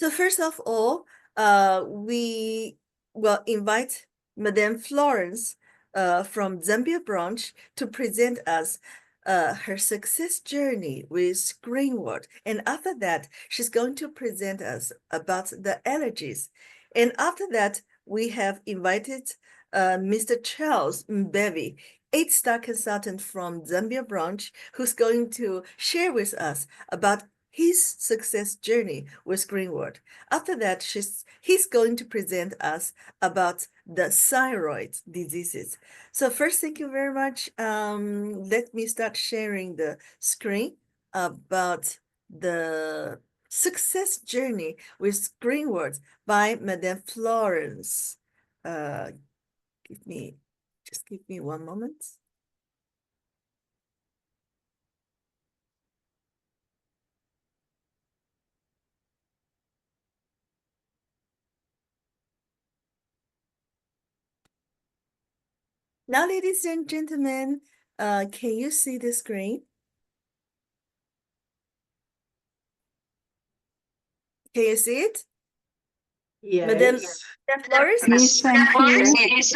So first of all, we will invite Madame Florence from Zambia branch to present us her success journey with Greenworld. And after that, she's going to present us about the allergies. And after that, we have invited Mr. Charles Mbewe, 8-star consultant from Zambia branch, who's going to share with us about his success journey with Greenworld. After that, he's going to present us about the thyroid diseases. So first, thank you very much. Let me start sharing the screen about the success journey with Greenworld by Madame Florence. Just give me one moment. Now, ladies and gentlemen, can you see the screen? Can you see it? Yes. Madam Flores? Yes,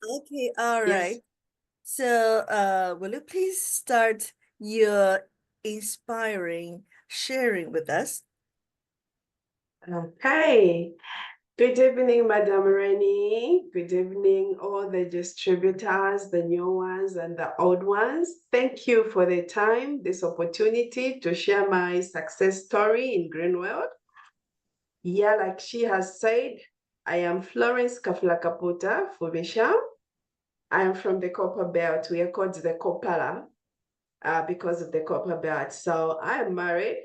Okay, all Yes. right. So, will you please start your inspiring sharing with us? Okay. Good evening, Madam Rennie. Good evening, all the distributors, the new ones and the old ones. Thank you for the time, this opportunity to share my success story in Greenworld. Yeah, like she has said, I am Florence Kaputa Fubisha. I am from the Copper Belt. We are called the Copala because of the Copper Belt. So I am married.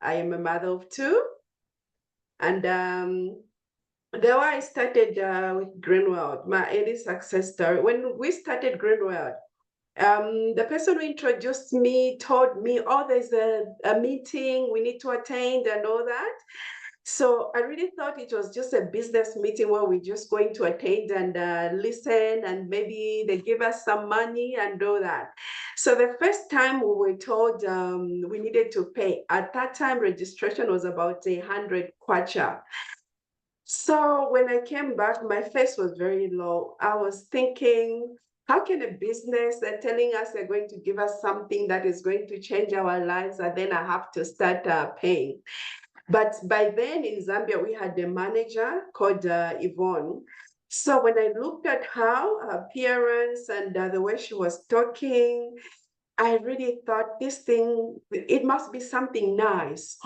I am a mother of two. And the way I started with Greenworld, my early success story, when we started Greenworld, the person who introduced me told me, oh, there's a meeting we need to attend and all that. So I really thought it was just a business meeting where we're just going to attend and listen, and maybe they give us some money and all that. So the first time we were told we needed to pay, at that time registration was about 100 kwacha. So when I came back, my face was very low. I was thinking, how can a business they're telling us they're going to give us something that is going to change our lives, and then I have to start paying? But by then in Zambia, we had a manager called Yvonne. So when I looked at her appearance and the way she was talking, I really thought this thing, it must be something nice.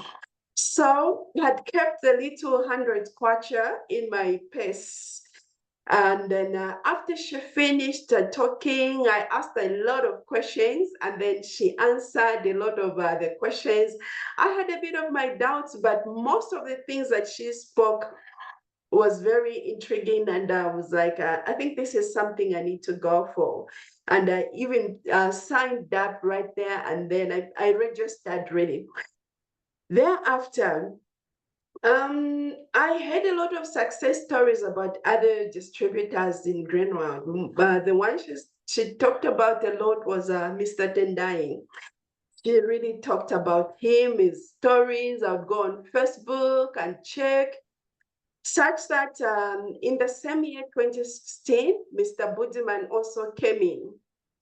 So I had kept the little 100 kwacha in my purse. And then after she finished talking, I asked a lot of questions, and then she answered a lot of the questions. I had a bit of my doubts, but most of the things that she spoke was very intriguing. And I was like, I think this is something I need to go for. And I even signed up right there, and then I registered really. Thereafter, I heard a lot of success stories about other distributors in Greenworld. The one she talked about a lot was Mr. Tendai. She really talked about him, his stories. I would go on Facebook and check, such that in the same year, 2016, Mr. Budiman also came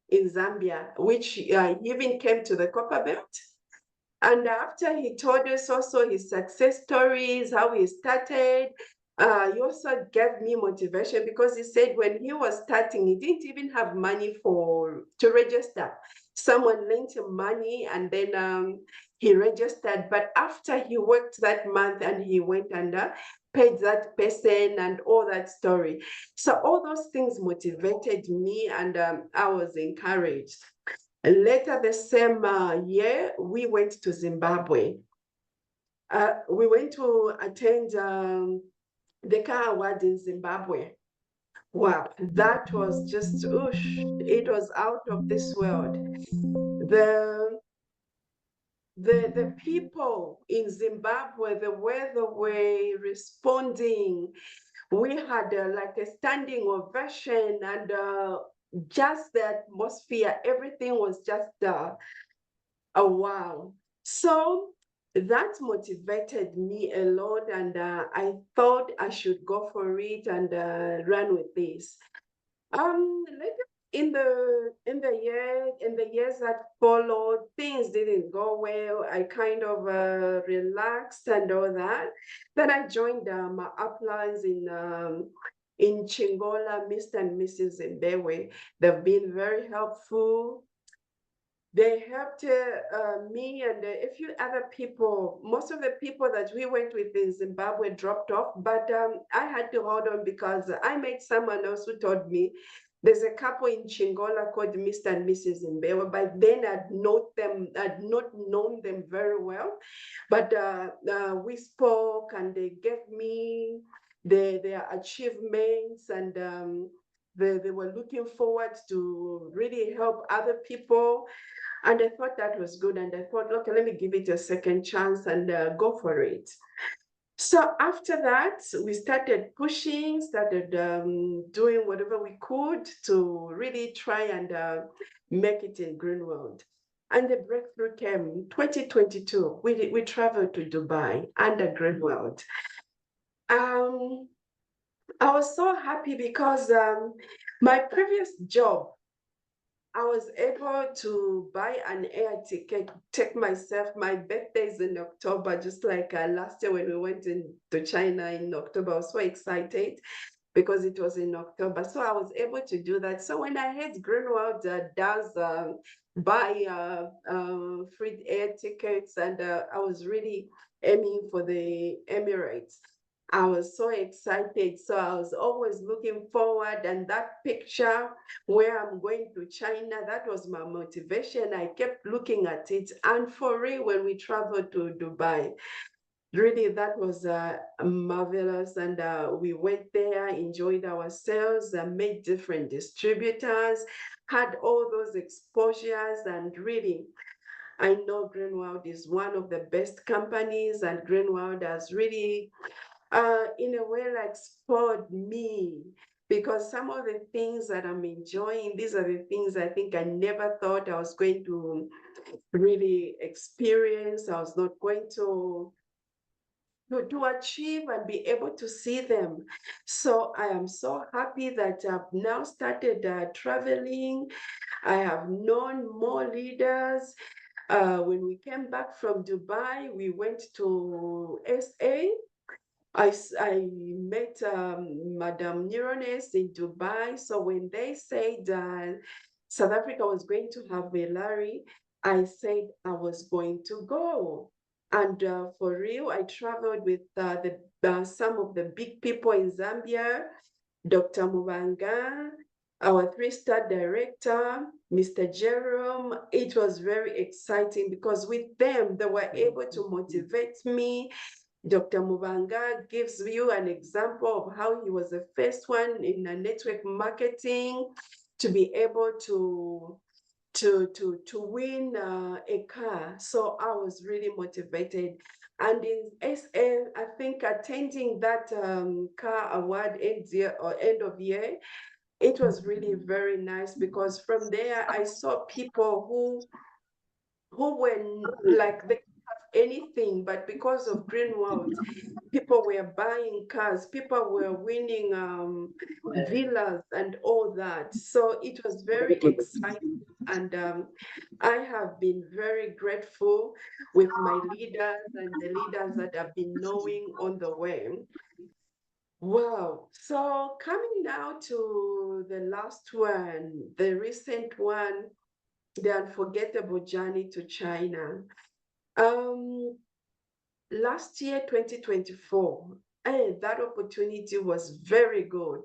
in Zambia, which he even came to the Copper Belt. And after he told us also his success stories, how he started, he also gave me motivation, because he said when he was starting, he didn't even have money to register. Someone lent him money, and then he registered. But after he worked that month and he went and paid that person and all that story. So all those things motivated me, and I was encouraged. Later the same year, we went to Zimbabwe. We went to attend the Car Award in Zimbabwe. Wow, that was just, it was out of this world. The people in Zimbabwe, the way they were responding, we had like a standing ovation, and just the atmosphere, everything was just oh wow. So that motivated me a lot, and I thought I should go for it and run with this. Later in the years that followed, things didn't go well. I kind of relaxed and all that. Then I joined my uplines in Chingola, Mr. and Mrs. Mbewe. They've been very helpful. They helped me and a few other people. Most of the people that we went with in Zimbabwe dropped off, but I had to hold on because I met someone else who told me there's a couple in Chingola called Mr. and Mrs. Mbewe. By then, I'd not known them very well, but we spoke and they gave me their achievements, and they were looking forward to really help other people. And I thought that was good. And I thought, okay, let me give it a second chance and go for it. So after that, we started pushing, started doing whatever we could to really try and make it in Greenworld. And the breakthrough came 2022. We traveled to Dubai under Greenworld. I was so happy because my previous job, I was able to buy an air ticket, take myself. My birthday is in October, just like last year when we went to China in October. I was so excited because it was in October. So I was able to do that. So when I heard Greenworld does buy free air tickets, and I was really aiming for the Emirates. I was so excited. So I was always looking forward, and that picture where I'm going to China, that was my motivation. I kept looking at it. And for real, when we traveled to Dubai, really that was marvelous. And we went there, enjoyed ourselves, made different distributors, had all those exposures, and really, I know Greenworld is one of the best companies, and Greenworld has really in a way like spoiled me, because some of the things that I'm enjoying, these are the things I think I never thought I was going to really experience. I was not going to achieve and be able to see them. So I am so happy that I've now started traveling. I have known more leaders. When we came back from Dubai, we went to SA. I met Madame Neurones in Dubai. So when they said South Africa was going to have a Larry, I said I was going to go. And for real, I traveled with some of the big people in Zambia, Dr. Mubanga, our three-star director, Mr. Jerome. It was very exciting because with them, they were able to motivate me. Dr. Mubanga gives you an example of how he was the first one in network marketing to be able to win a car. So I was really motivated. And in SA, I think attending that car award end of year, it was really very nice, because from there I saw people who were like they didn't have anything, but because of Greenworld, people were buying cars, people were winning villas and all that. So it was very exciting. And I have been very grateful with my leaders and the leaders that I've been knowing on the way. Wow. So coming now to the last one, the recent one, the unforgettable journey to China. Um, Last year, 2024, that opportunity was very good.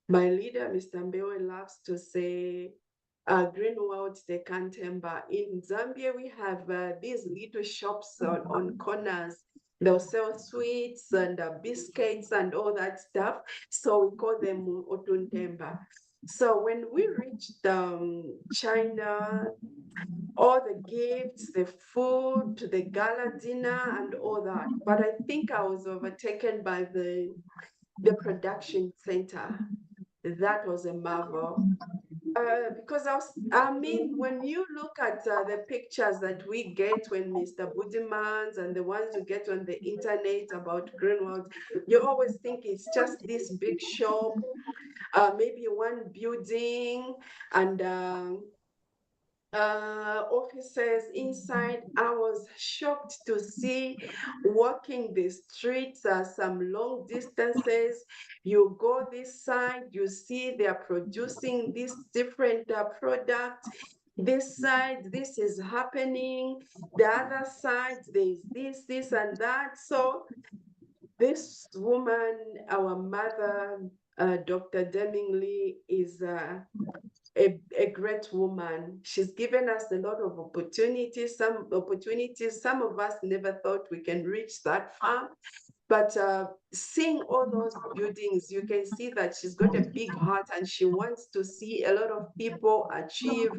My leader, Mr. Mbewe, loves to say, Greenworld, they can't temper. In Zambia, we have these little shops on corners. They'll sell sweets and biscuits and all that stuff. So we call them Otuntemba. So when we reached China, all the gifts, the food, the gala dinner, and all that. But I think I was overtaken by the production center. That was a marvel. Because I mean, when you look at the pictures that we get when Mr. Budimans and the ones you get on the internet about Greenworld, you always think it's just this big shop, maybe one building and offices inside. I was shocked to see walking the streets some long distances. You go this side, you see they are producing this different product. This side, this is happening. The other side, there's this, and that. So this woman, our mother, Dr. Deming Lee, is a great woman. She's given us a lot of opportunities, some opportunities. Some of us never thought we can reach that far. But seeing all those buildings, you can see that she's got a big heart and she wants to see a lot of people achieve,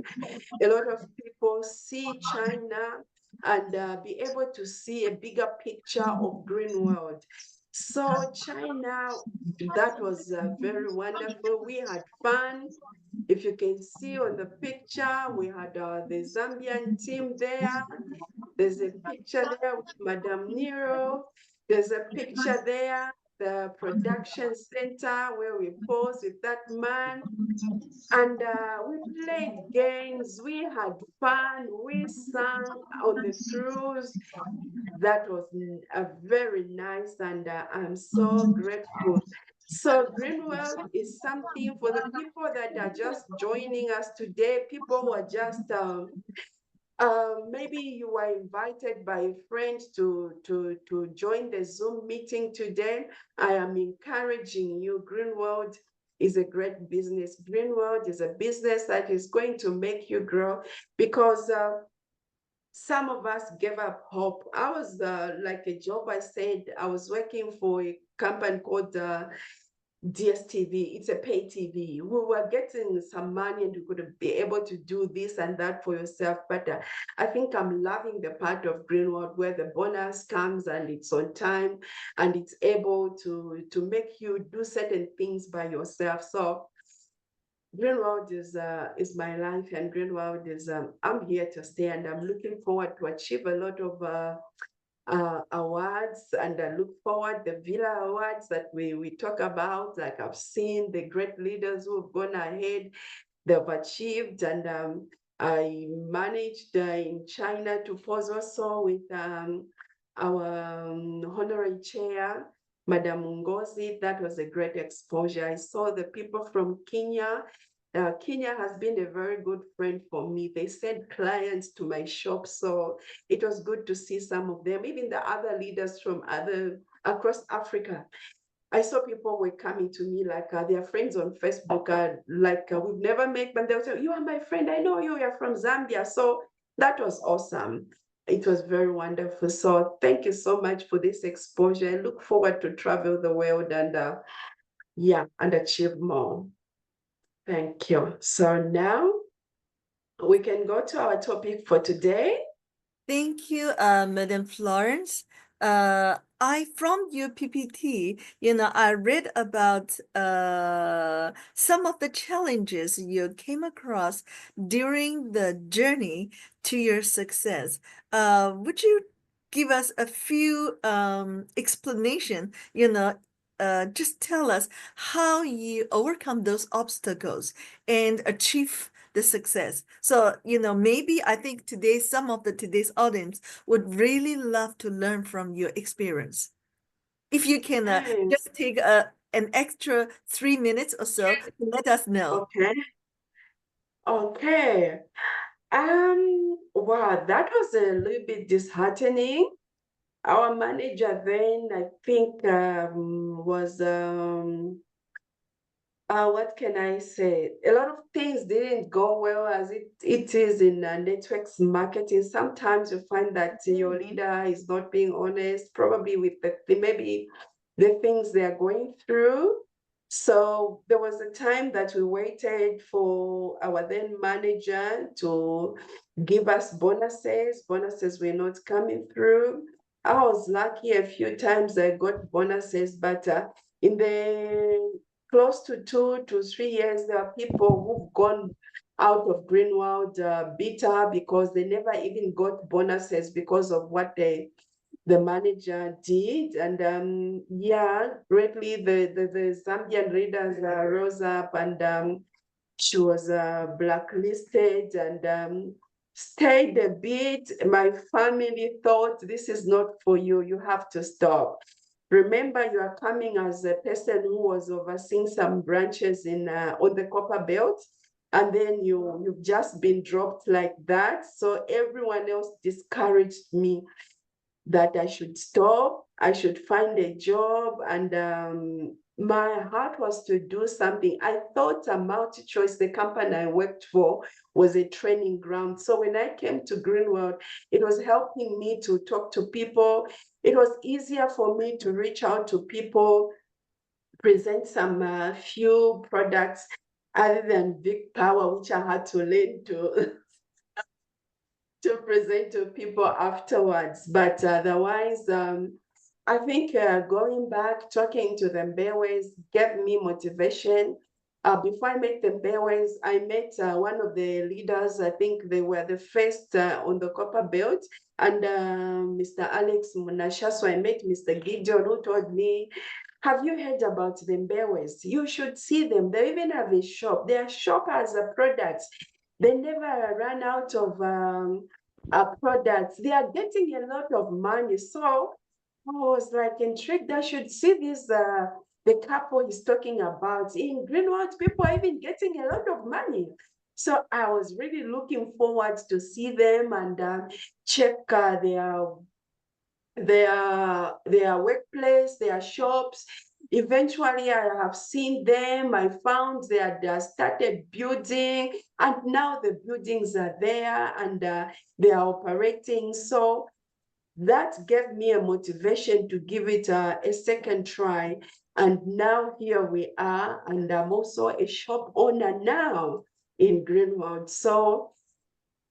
a lot of people see China and be able to see a bigger picture of Greenworld. So China, that was very wonderful. We had fun. If you can see on the picture, we had the Zambian team there. There's a picture there with Madame Nero. There's a picture there, the production center where we posed with that man. And we played games, we had fun, we sang on the cruise. That was very nice, and I'm so grateful. So Greenworld is something for the people that are just joining us today. People who are just maybe you were invited by a friend to join the Zoom meeting today. I am encouraging you. Greenworld is a great business. Greenworld is a business that is going to make you grow because some of us gave up hope. I was like a job I said, I was working for a company called DSTV. It's a pay TV. We were getting some money and you could be able to do this and that for yourself. But I think I'm loving the part of Greenworld where the bonus comes and it's on time and it's able to make you do certain things by yourself. So Greenworld is my life, and Greenworld is I'm here to stay, and I'm looking forward to achieve a lot of awards, and I look forward the Villa Awards that we talk about. Like I've seen the great leaders who have gone ahead, they've achieved, and I managed in China to pose also with our honorary chair, Madam Ngozi. That was a great exposure. I saw the people from Kenya. Kenya has been a very good friend for me. They send clients to my shop, so it was good to see some of them, even the other leaders from across Africa. I saw people were coming to me like their friends on Facebook, we've never met, but they'll say, "You are my friend. I know you. You're from Zambia." So that was awesome. It was very wonderful. So thank you so much for this exposure. I look forward to travel the world and and achieve more. Thank you. So now we can go to our topic for today. Thank you, Madam Florence. From your PPT, I read about some of the challenges you came across during the journey to your success. Would you give us a few explanation, just tell us how you overcome those obstacles and achieve the success. So, maybe I think some of today's audience would really love to learn from your experience. If you can just take an extra 3 minutes or so to let us know. Okay. Wow, that was a little bit disheartening. Our manager then, I think, was what can I say? A lot of things didn't go well as it is in networks marketing. Sometimes you find that your leader is not being honest, probably with maybe the things they are going through. So there was a time that we waited for our then manager to give us bonuses. Bonuses were not coming through. I was lucky a few times I got bonuses, but in the close to 2 to 3 years, there are people who've gone out of Greenworld bitter because they never even got bonuses because of what the manager did. And yeah, greatly the Zambian readers rose up, and she was blacklisted and stayed a bit. My family thought, this is not for you, you have to stop. Remember, you are coming as a person who was overseeing some branches in on the copper belt, and then you've just been dropped like that. So everyone else discouraged me that I should stop, I should find a job, and my heart was to do something. I thought a multi-choice, the company I worked for, was a training ground. So when I came to Greenworld, it was helping me to talk to people. It was easier for me to reach out to people, present some few products other than Big Power, which I had to learn to to present to people afterwards. But otherwise, I think going back, talking to the Mbewes gave me motivation. Before I met the Mbewes, I met one of the leaders. I think they were the first on the copper belt, and Mr. Alex Munasha. So I met Mr. Gideon, who told me, have you heard about the Mbewes? You should see them. They even have a shop. Their shop has a products. They never run out of products. They are getting a lot of money. So I was like intrigued. I should see this, the couple he's talking about. In Greenworld, people are even getting a lot of money. So I was really looking forward to see them and check their workplace, their shops. Eventually, I have seen them. I found they had started building, and now the buildings are there and they are operating. So that gave me a motivation to give it a second try. And now here we are, and I'm also a shop owner now in Greenworld. So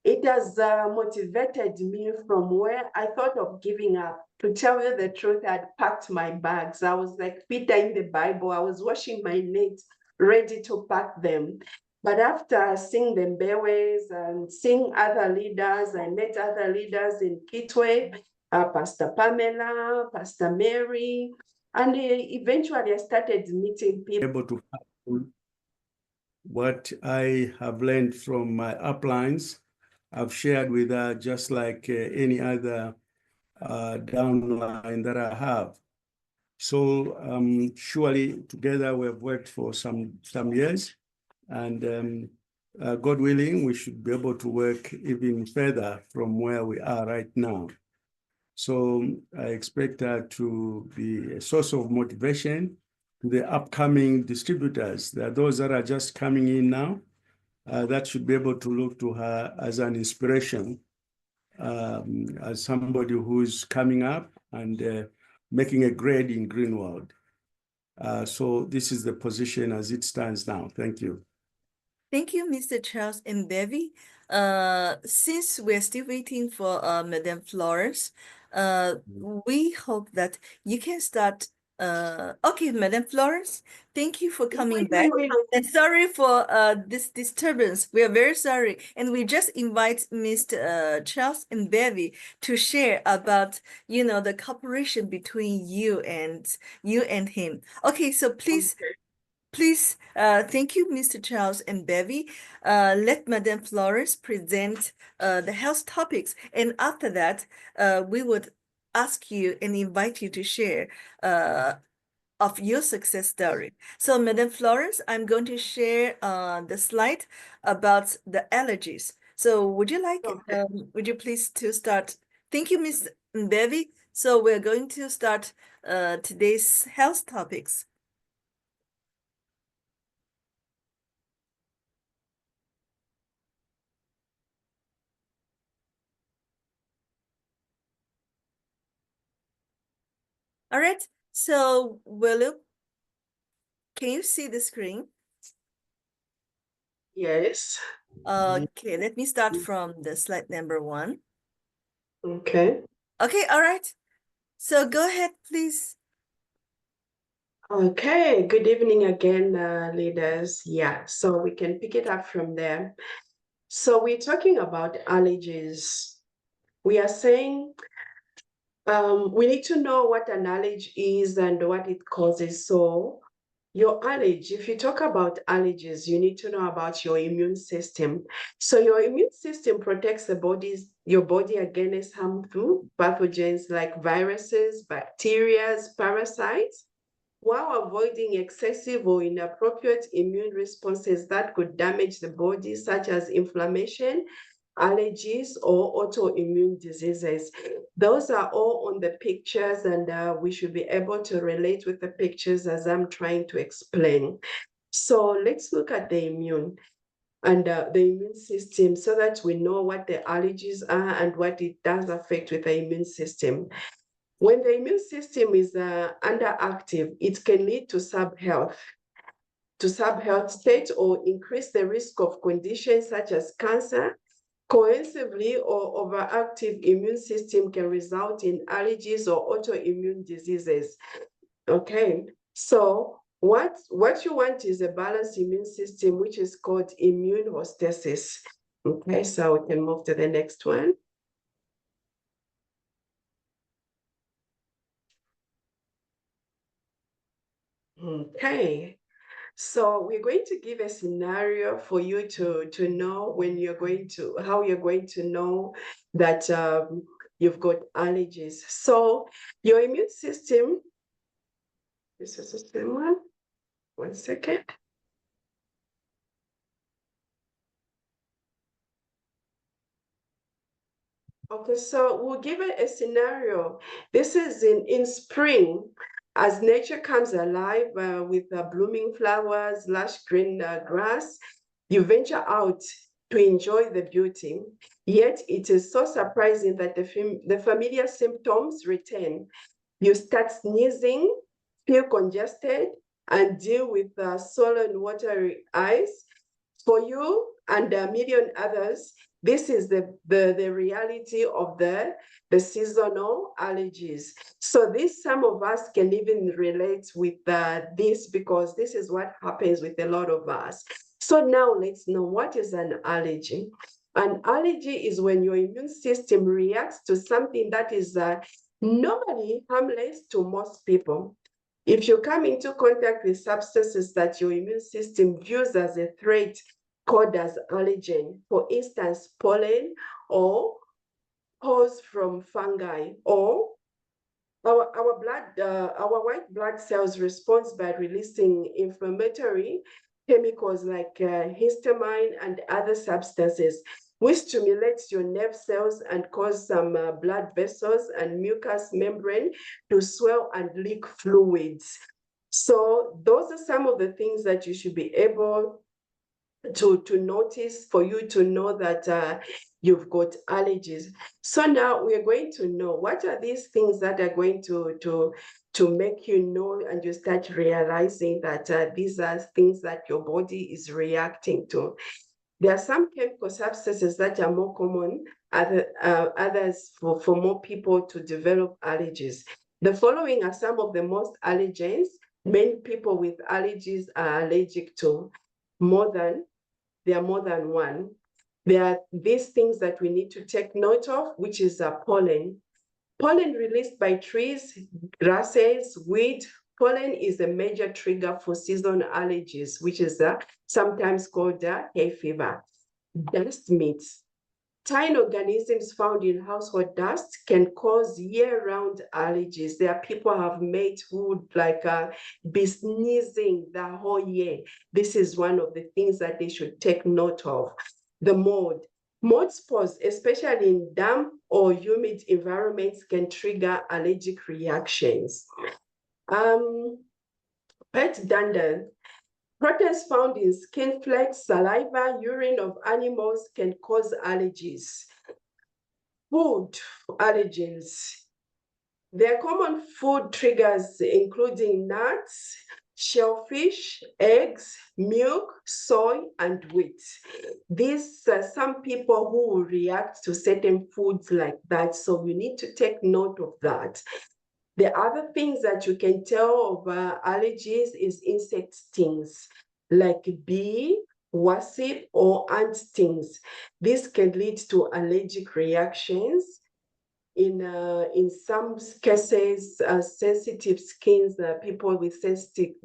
it has motivated me from where I thought of giving up. To tell you the truth, I'd packed my bags. I was like Peter in the Bible. I was washing my nets, ready to pack them. But after seeing the Mbewes and seeing other leaders, I met other leaders in Kitwe, Pastor Pamela, Pastor Mary, and eventually I started meeting people. Able to what I have learned from my uplines, I've shared with her just like any other downline that I have. So surely together we've worked for some years, and God willing, we should be able to work even further from where we are right now. So I expect her to be a source of motivation to the upcoming distributors. There are those that are just coming in now that should be able to look to her as an inspiration, as somebody who's coming up and making a grade in Greenworld. So this is the position as it stands now. Thank you. Thank you, Mr. Charles Mbewe. Since we're still waiting for Madame Florence, we hope that you can start. Okay, Madame Florence, thank you for coming back. And sorry for this disturbance. We are very sorry. And we just invite Mr. Charles Mbewe to share about, the cooperation between you and him. Okay, so please. Please, thank you, Mr. Charles Mbewe. Let Madame Florence present the health topics. And after that, we would ask you and invite you to share of your success story. So, Madame Florence, I'm going to share the slide about the allergies. So would you like, would you please to start? Thank you, Ms. Mbewe. So we're going to start today's health topics. All right, so Willow, can you see the screen? Yes. Okay, let me start from the slide number 1. Okay. Okay, all right. So go ahead, please. Okay, good evening again, leaders. Yeah, so we can pick it up from there. So we're talking about allergies. We are saying we need to know what an allergy is and what it causes. So your allergy, if you talk about allergies, you need to know about your immune system. So your immune system protects your body against harmful pathogens like viruses, bacteria, parasites, while avoiding excessive or inappropriate immune responses that could damage the body, such as inflammation, allergies, or autoimmune diseases. Those are all on the pictures, and we should be able to relate with the pictures as I'm trying to explain. So let's look at the immune and the immune system so that we know what the allergies are and what it does affect with the immune system. When the immune system is underactive, it can lead to subhealth state or increase the risk of conditions such as cancer. Cohesively or overactive immune system can result in allergies or autoimmune diseases. Okay, so what you want is a balanced immune system, which is called immune homeostasis. Okay, so we can move to the next one. Okay, so we're going to give a scenario for you to know when you're going to, how you're going to know that you've got allergies. So your immune system, this is the same one. 1 second. Okay, so we'll give it a scenario. This is in spring, as nature comes alive with blooming flowers, lush green grass, you venture out to enjoy the beauty. Yet it is so surprising that the familiar symptoms return. You start sneezing, feel congested, and deal with swollen, watery eyes. For you and a million others, this is the reality of the seasonal allergies. So some of us can even relate with this because this is what happens with a lot of us. So now let's know, what is an allergy? An allergy is when your immune system reacts to something that is normally harmless to most people. If you come into contact with substances that your immune system views as a threat, called as allergen, for instance, pollen or pores from fungi, or our white blood cells respond by releasing inflammatory chemicals like histamine and other substances, which stimulates your nerve cells and cause some blood vessels and mucous membrane to swell and leak fluids. So those are some of the things that you should be able to notice for you to know that you've got allergies. So now we're going to know what are these things that are going to make you know, and you start realizing that these are things that your body is reacting to. There are some chemical substances that are more common, others for more people to develop allergies. The following are some of the most allergens many people with allergies are allergic to. There are more than one. There are these things that we need to take note of, which is pollen. Pollen released by trees, grasses, weed. Pollen is a major trigger for seasonal allergies, which is sometimes called hay fever. Dust mites. Tiny organisms found in household dust can cause year-round allergies. There are people have mates who would be sneezing the whole year. This is one of the things that they should take note of. The mold. Mold spores, especially in damp or humid environments, can trigger allergic reactions. Pet dander. Proteins found in skin flakes, saliva, urine of animals can cause allergies. Food allergens. There are common food triggers, including nuts, shellfish, eggs, milk, soy, and wheat. These are some people who will react to certain foods like that, so you need to take note of that. The other things that you can tell of allergies is insect stings, like bee, wasp, or ant stings. This can lead to allergic reactions. In some cases, sensitive skins, people with sensitive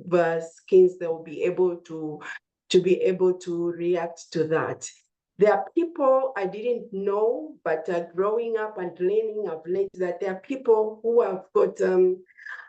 skins, they will be able to react to that. There are people I didn't know, but growing up and learning, I've learned that there are people who have got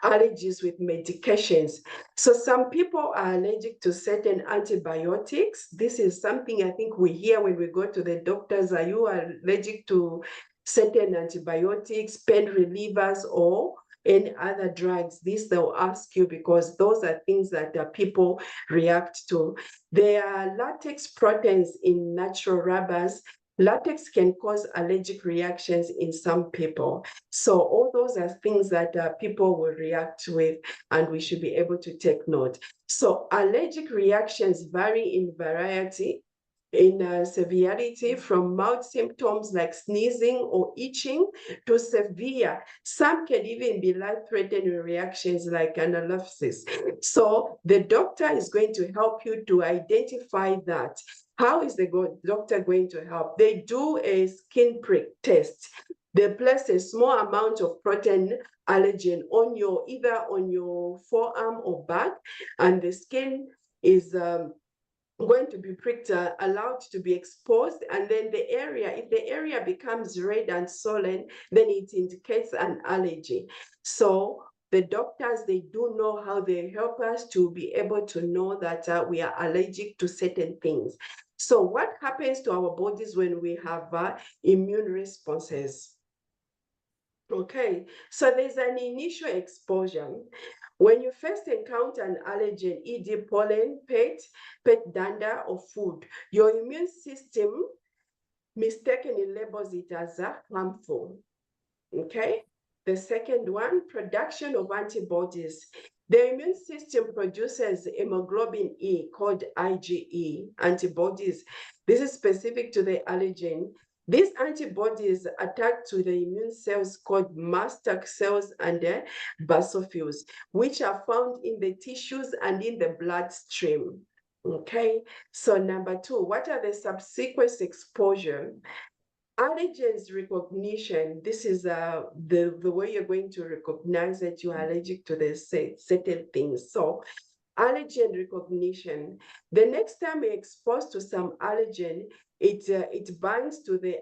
allergies with medications. So some people are allergic to certain antibiotics. This is something I think we hear when we go to the doctors. Are you allergic to certain antibiotics, pain relievers, or any other drugs? This they'll ask you because those are things that people react to. There are latex proteins in natural rubbers. Latex can cause allergic reactions in some people. So all those are things that people will react with, and we should be able to take note. So allergic reactions vary in variety, in severity, from mild symptoms like sneezing or itching to severe. Some can even be life-threatening reactions like anaphylaxis. So the doctor is going to help you to identify that. How is the doctor going to help? They do a skin prick test. They place a small amount of protein allergen on either on your forearm or back, and the skin is going to be pricked, allowed to be exposed, and then if the area becomes red and swollen, then it indicates an allergy. So the doctors, they do know how they help us to be able to know that we are allergic to certain things. So what happens to our bodies when we have immune responses? Okay, so there's an initial exposure. When you first encounter an allergen, e.g. pollen, pet dander, or food, your immune system mistakenly labels it as harmful. Okay, the second one, production of antibodies. The immune system produces hemoglobin E, called IgE, antibodies. This is specific to the allergen. These antibodies attack to the immune cells called master cells and basophils, which are found in the tissues and in the bloodstream. Okay, so number two, what are the subsequent exposure? Allergens recognition. This is the way you're going to recognize that you're allergic to the certain things. So allergen recognition. The next time you're exposed to some allergen, it binds to the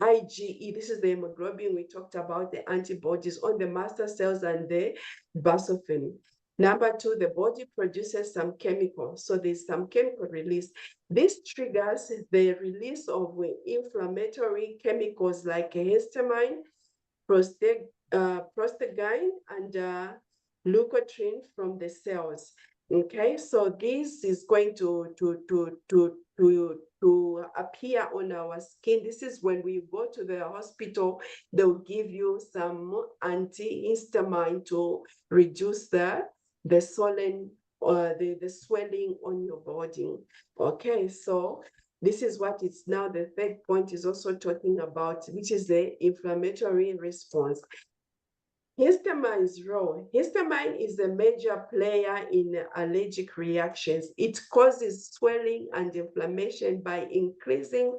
IgE. This is the hemoglobin we talked about, the antibodies on the master cells and the basophil. Number two, the body produces some chemicals. So there's some chemical release. This triggers the release of inflammatory chemicals like histamine, prostaglandin, and leukotriene from the cells. Okay, so this is going to appear on our skin. This is when we go to the hospital, they'll give you some antihistamine to reduce the swelling or the swelling on your body. Okay, so this is what it's now. The third point is also talking about, which is the inflammatory response. Histamine's role. Histamine is a major player in allergic reactions. It causes swelling and inflammation by increasing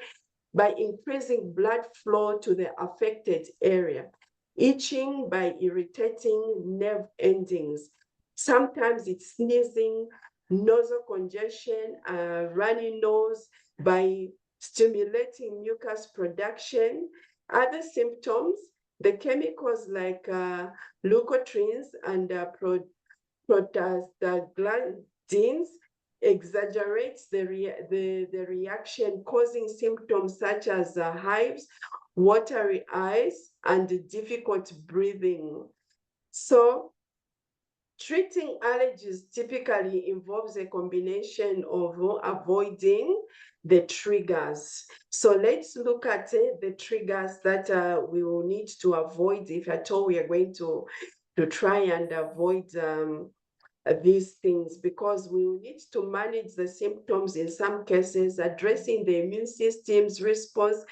blood flow to the affected area, itching by irritating nerve endings. Sometimes it's sneezing, nasal congestion, runny nose by stimulating mucus production. Other symptoms, the chemicals like leukotrienes and prostaglandins exaggerates the reaction, causing symptoms such as hives, watery eyes, and difficult breathing. So treating allergies typically involves a combination of avoiding the triggers. So let's look at the triggers that we will need to avoid if at all we are going to try and avoid these things, because we will need to manage the symptoms in some cases, addressing the immune system's response.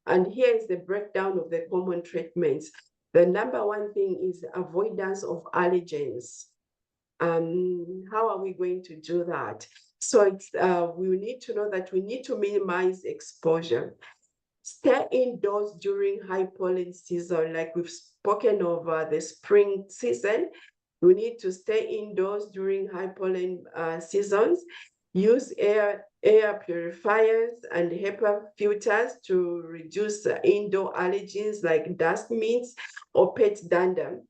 And here is the breakdown of the common treatments. The number one thing is avoidance of allergens. How are we going to do that? So it's, we need to know that we need to minimize exposure. Stay indoors during high pollen season, like we've spoken of the spring season. We need to stay indoors during high pollen seasons. Use air purifiers and HEPA filters to reduce indoor allergens like dust mites or pet dander.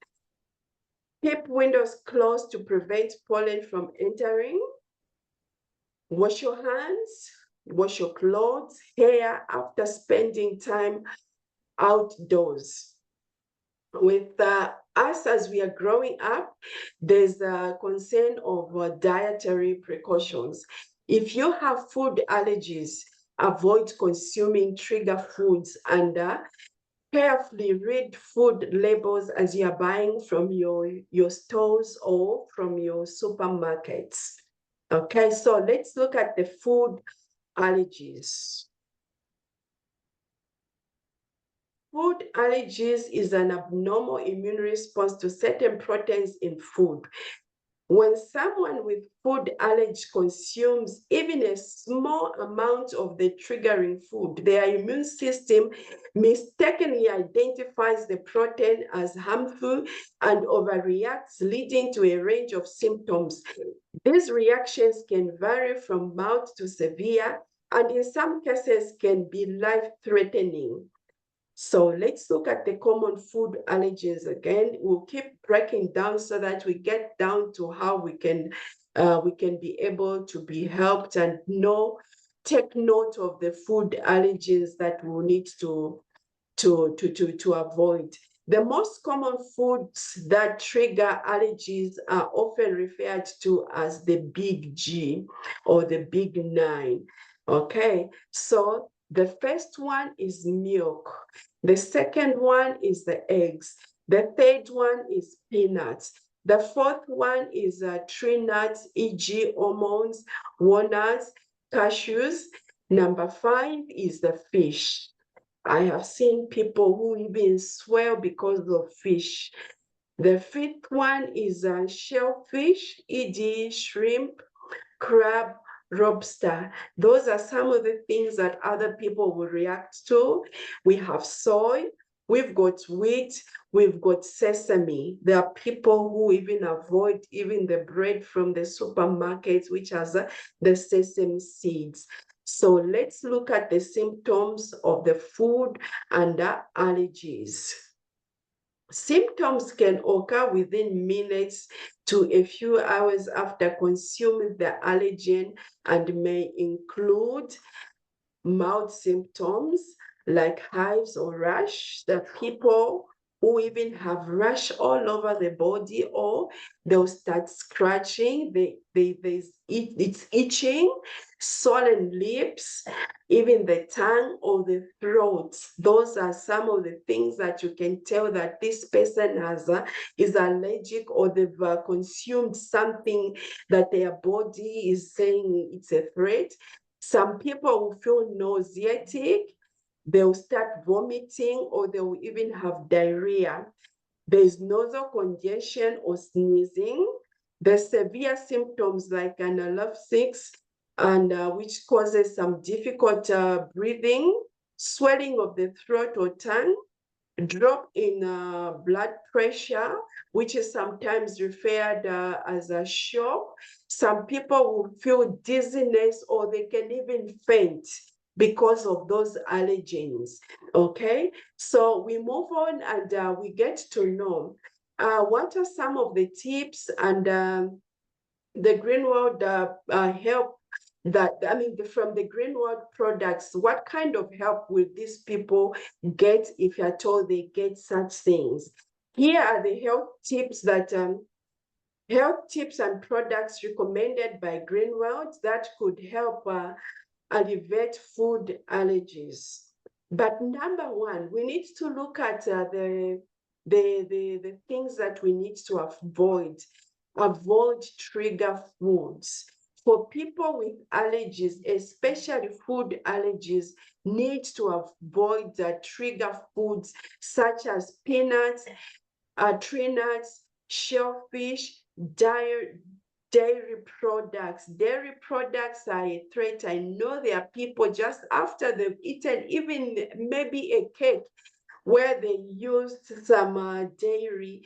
Keep windows closed to prevent pollen from entering. Wash your hands, wash your clothes, hair after spending time outdoors. With us as we are growing up, there's a concern of dietary precautions. If you have food allergies, avoid consuming trigger foods and carefully read food labels as you are buying from your stores or from your supermarkets. Okay, so let's look at the food allergies. Food allergies is an abnormal immune response to certain proteins in food. When someone with food allergy consumes even a small amount of the triggering food, their immune system mistakenly identifies the protein as harmful and overreacts, leading to a range of symptoms. These reactions can vary from mild to severe, and in some cases can be life-threatening. So let's look at the common food allergens again. We'll keep breaking down so that we get down to how we can be able to be helped and take note of the food allergens that we'll need to avoid. The most common foods that trigger allergies are often referred to as the big G or the big 9. Okay, so the first one is milk. The second one is the eggs. The third one is peanuts. The fourth one is tree nuts, e.g. almonds, walnuts, cashews. Number 5 is the fish. I have seen people who even swell because of fish. The fifth one is shellfish, e.g. shrimp, crab, lobster. Those are some of the things that other people will react to. We have soy, we've got wheat, we've got sesame. There are people who even avoid even the bread from the supermarkets, which has the sesame seeds. So let's look at the symptoms of the food and the allergies. Symptoms can occur within minutes to a few hours after consuming the allergen and may include mild symptoms like hives or rash. The people who even have rash all over the body, or they'll start scratching, it's itching, swollen lips, even the tongue or the throat. Those are some of the things that you can tell that this person is allergic, or they've consumed something that their body is saying it's a threat. Some people will feel nauseatic, they'll start vomiting, or they will even have diarrhea. There's nasal congestion or sneezing. There's severe symptoms like analepsis, and which causes some difficult breathing, swelling of the throat or tongue, drop in blood pressure, which is sometimes referred as a shock. Some people will feel dizziness, or they can even faint because of those allergens. Okay, so we move on and we get to know what are some of the tips and the Greenworld help that, I mean, from the Greenworld products, what kind of help will these people get if you're told they get such things? Here are the health tips and products recommended by Greenworld that could help alleviate food allergies. But number one, we need to look at the things that we need to avoid. Avoid trigger foods. For people with allergies, especially food allergies, need to avoid the trigger foods such as peanuts, tree nuts, shellfish, dairy products. Dairy products are a threat. I know there are people just after they've eaten even maybe a cake where they used some dairy,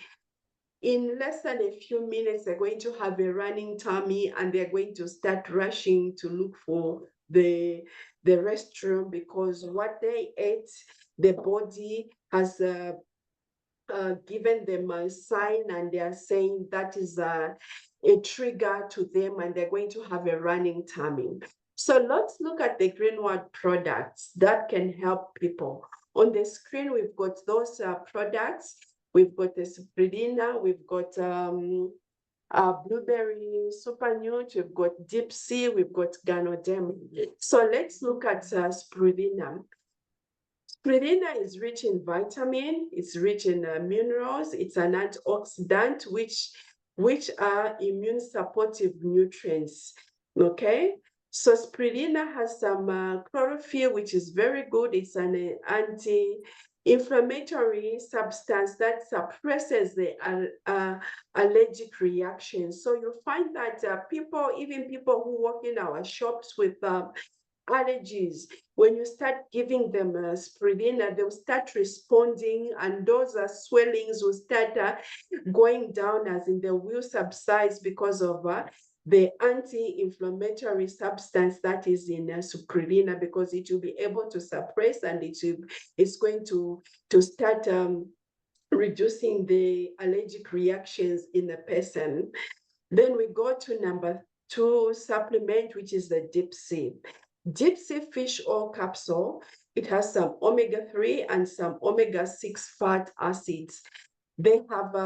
in less than a few minutes, they're going to have a running tummy and they're going to start rushing to look for the restroom, because what they ate, the body has given them a sign, and they are saying that is a trigger to them, and they're going to have a running tummy. So let's look at the Greenworld products that can help people. On the screen, we've got those products. We've got the Spridina, we've got Blueberry Supernute, we've got Deep Sea, we've got Ganoderm. So let's look at Spridina. Spridina is rich in vitamin, it's rich in minerals, it's an antioxidant, which are immune supportive nutrients, okay? So Spridina has some chlorophyll, which is very good. It's an anti-inflammatory substance that suppresses the allergic reaction. So you'll find that even people who work in our shops with allergies, when you start giving them Spridina, they'll start responding, and those swellings will start going down, as in they will subside because of the anti-inflammatory substance that is in Spridina, because it will be able to suppress, and it's going to start reducing the allergic reactions in the person. Then we go to number 2 supplement, which is the Deep Sea. Deep Sea fish oil capsule. It has some omega-3 and some omega-6 fat acids. They have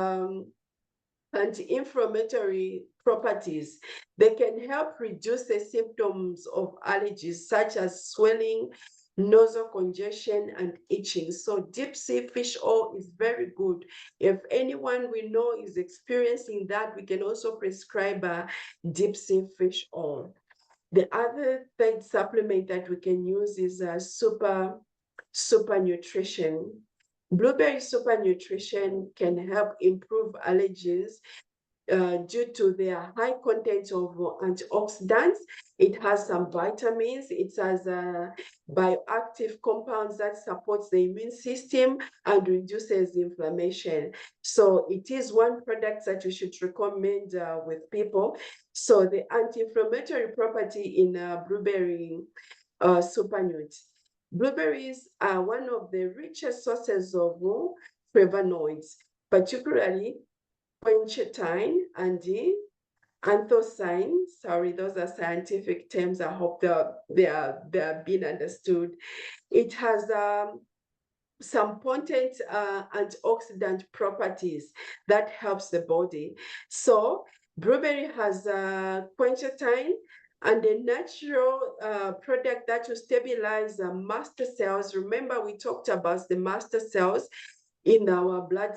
anti-inflammatory properties. They can help reduce the symptoms of allergies such as swelling, nasal congestion, and itching. So Deep Sea fish oil is very good. If anyone we know is experiencing that, we can also prescribe Deep Sea fish oil. The other third supplement that we can use is super nutrition. Blueberry super nutrition can help improve allergies due to their high content of antioxidants. It has some vitamins. It has bioactive compounds that supports the immune system and reduces inflammation. So it is one product that you should recommend with people. So the anti-inflammatory property in blueberry supernut. Blueberries are one of the richest sources of flavonoids, particularly quercetin and anthocyanin. Sorry, those are scientific terms. I hope they are being understood. It has some potent antioxidant properties that helps the body. So blueberry has quercetin, and a natural product that will stabilize master cells. Remember, we talked about the master cells in our blood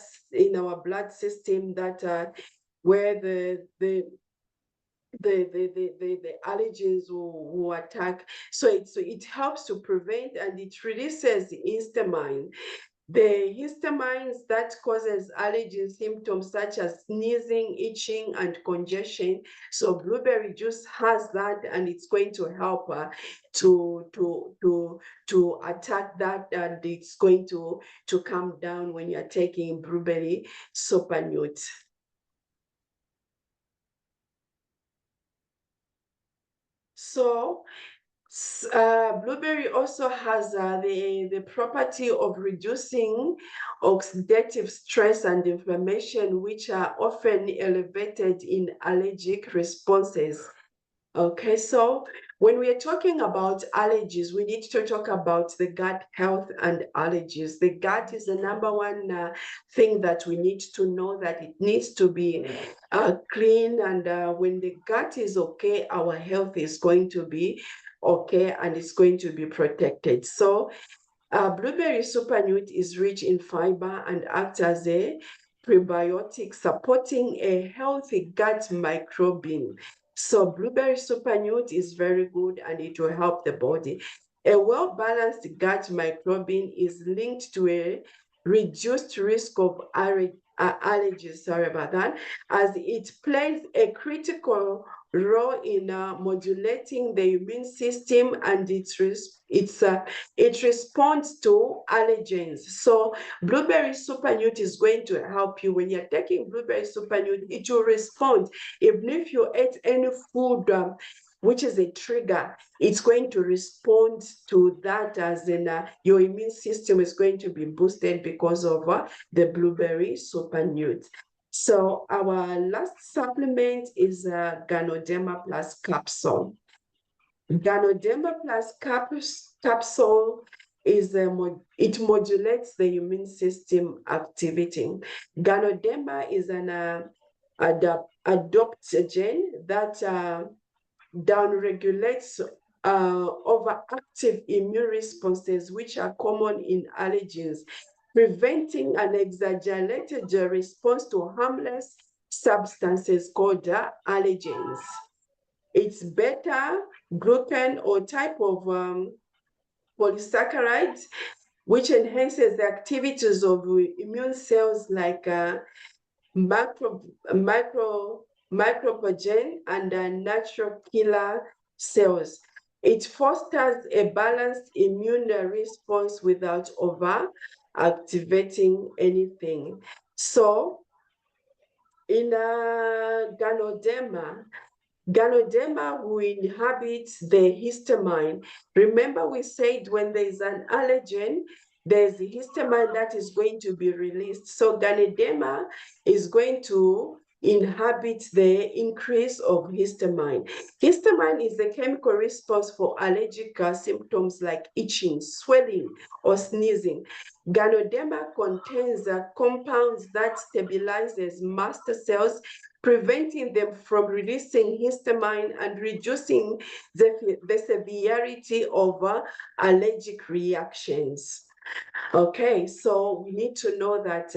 system that where the allergens will attack. So it helps to prevent, and it releases histamine. The histamines that causes allergy symptoms such as sneezing, itching, and congestion. So blueberry juice has that, and it's going to help to attack that, and it's going to calm down when you're taking blueberry supernut. So blueberry also has the property of reducing oxidative stress and inflammation, which are often elevated in allergic responses. Okay, so when we are talking about allergies, we need to talk about the gut health and allergies. The gut is the number one thing that we need to know, that it needs to be clean. And when the gut is okay, our health is going to be okay, and it's going to be protected. So blueberry supernut is rich in fiber and acts as a prebiotic, supporting a healthy gut microbiome. So blueberry supernude is very good and it will help the body. A well-balanced gut microbiome is linked to a reduced risk of allergies, sorry about that, as it plays a critical role in modulating the immune system, and it responds to allergens. So blueberry supernude is going to help you. When you're taking blueberry supernude, it will respond. Even if you ate any food which is a trigger, it's going to respond to that, as in your immune system is going to be boosted because of the blueberry supernude. So our last supplement is Ganoderma Plus Capsule. Ganoderma Plus Capsule is it modulates the immune system activity. Ganoderma is an adaptogen that downregulates overactive immune responses, which are common in allergens, preventing an exaggerated response to harmless substances called allergens. It's beta glucan or type of polysaccharides, which enhances the activities of immune cells like micropogen and natural killer cells. It fosters a balanced immune response without over-activating anything. So in Ganoderma will inhabit the histamine. Remember, we said when there's an allergen, there's the histamine that is going to be released. So Ganoderma is going to inhabit the increase of histamine. Histamine is the chemical response for allergic symptoms like itching, swelling, or sneezing. Ganoderma contains compounds that stabilizes mast cells, preventing them from releasing histamine and reducing the severity of allergic reactions. Okay, so we need to know that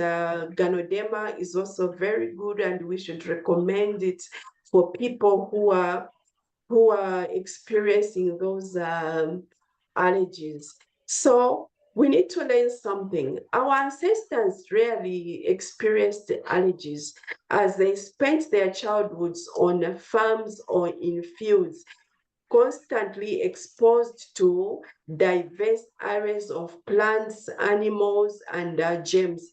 Ganoderma is also very good, and we should recommend it for people who are experiencing those allergies. So we need to learn something. Our ancestors rarely experienced allergies, as they spent their childhoods on farms or in fields, constantly exposed to diverse arrays of plants, animals, and germs.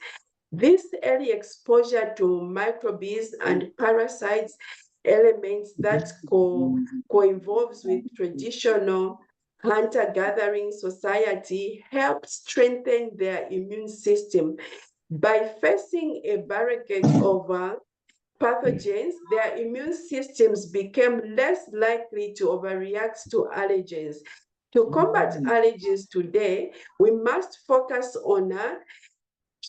This early exposure to microbes and parasites, elements that co-involves with traditional hunter-gathering society, helped strengthen their immune system. By facing a barricade of pathogens, their immune systems became less likely to overreact to allergens. To combat allergies today, we must focus on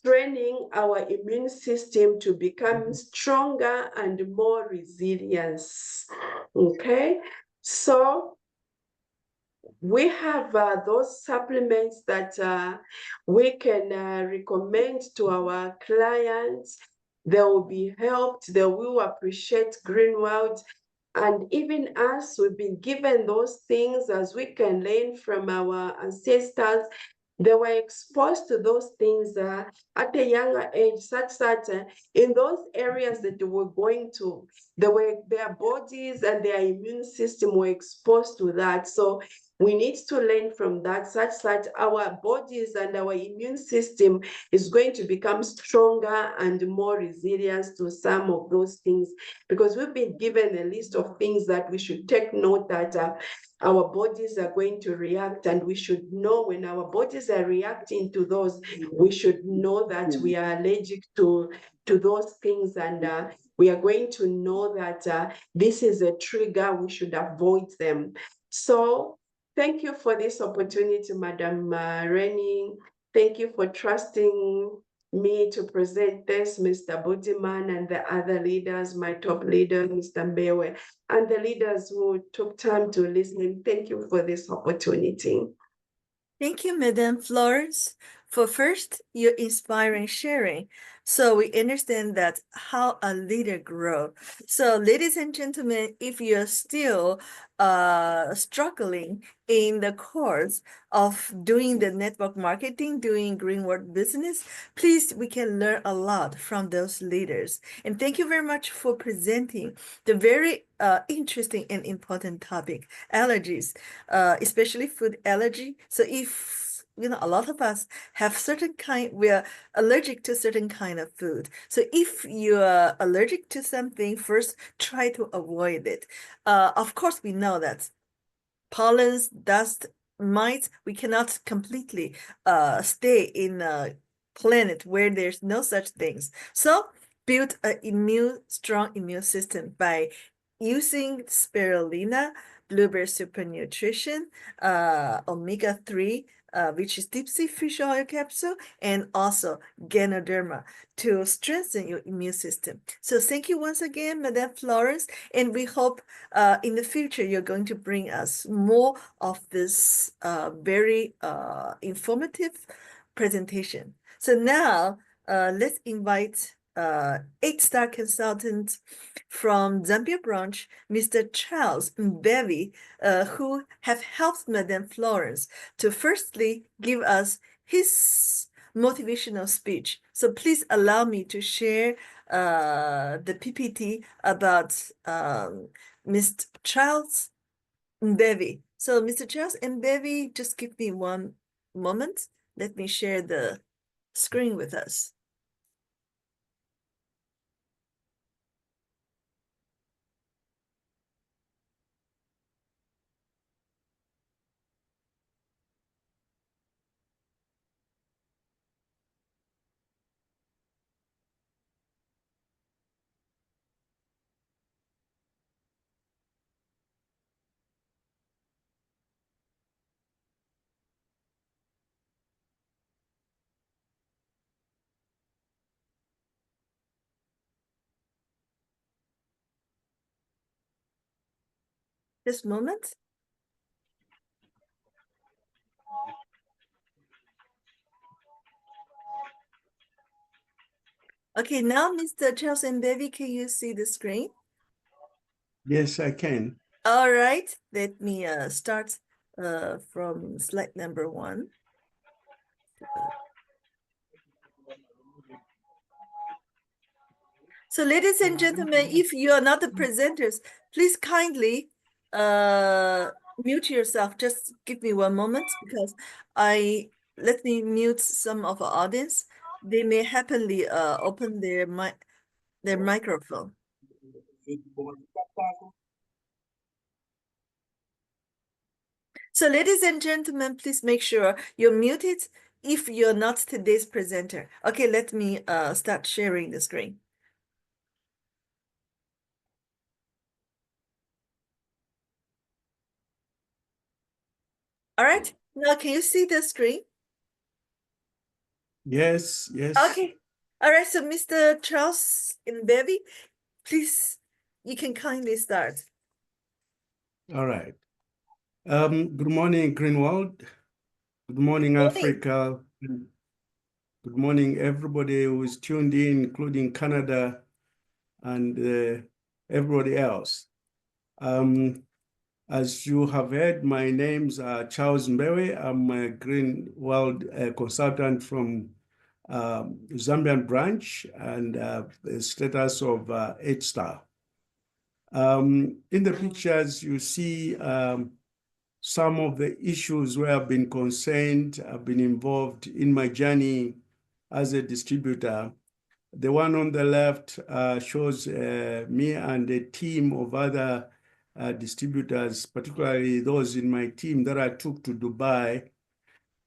training our immune system to become stronger and more resilient. Okay, so we have those supplements that we can recommend to our clients. They will be helped, they will appreciate Greenworld. And even us, we've been given those things as we can learn from our ancestors. They were exposed to those things at a younger age, such that in those areas that they were going to, their bodies and their immune system were exposed to that. So we need to learn from that, such that our bodies and our immune system is going to become stronger and more resilient to some of those things, because we've been given a list of things that we should take note that our bodies are going to react, and we should know when our bodies are reacting to those, we should know that we are allergic to those things, and we are going to know that this is a trigger, we should avoid them. So thank you for this opportunity, Madam Rennie. Thank you for trusting me to present this, Mr. Budiman, and the other leaders, my top leader, Mr. Mbewe, and the leaders who took time to listen. Thank you for this opportunity. Thank you, Madam Florence, for first your inspiring sharing So we understand that how a leader grows. So ladies and gentlemen, if you're still struggling in the course of doing the network marketing, doing Greenworld business, please, we can learn a lot from those leaders. And thank you very much for presenting the very interesting and important topic, allergies, especially food allergy. So if a lot of us have we're allergic to certain kind of food. So if you're allergic to something, first try to avoid it. Of course, we know that pollens, dust, mites, we cannot completely stay in a planet where there's no such things. So build a strong immune system by using spirulina, blueberry super nutrition, omega-3, which is deep sea fish oil capsule, and also Ganoderma to strengthen your immune system. So thank you once again, Madame Florence, and we hope in the future you're going to bring us more of this very informative presentation. So now let's invite 8-star consultant from Zambia branch, Mr. Charles Mbewe, who have helped Madame Florence to firstly give us his motivational speech. So please allow me to share the PPT about Mr. Charles Mbewe. So Mr. Charles Mbewe, just give me one moment. Let me share the screen with us. This moment. Okay, now Mr. Charles Mbewe, can you see the screen? Yes, I can. All right, let me start from slide number 1. So ladies and gentlemen, if you are not the presenters, please kindly mute yourself. Just give me one moment because let me mute some of our audience. They may happily open their microphone. So ladies and gentlemen, please make sure you're muted if you're not today's presenter. Okay, let me start sharing the screen. All right, now can you see the screen? Yes, yes. Okay. All right, so Mr. Charles Mbewe, please, you can kindly start. All right. Good morning, Greenworld. Good morning, Africa. Good morning, everybody who is tuned in, including Canada and everybody else. As you have heard, my name's Charles Mbewe. I'm a Greenworld consultant from Zambian branch and the status of 8-star. In the pictures, you see some of the issues where I've been concerned, I've been involved in my journey as a distributor. The one on the left shows me and a team of other distributors, particularly those in my team that I took to Dubai.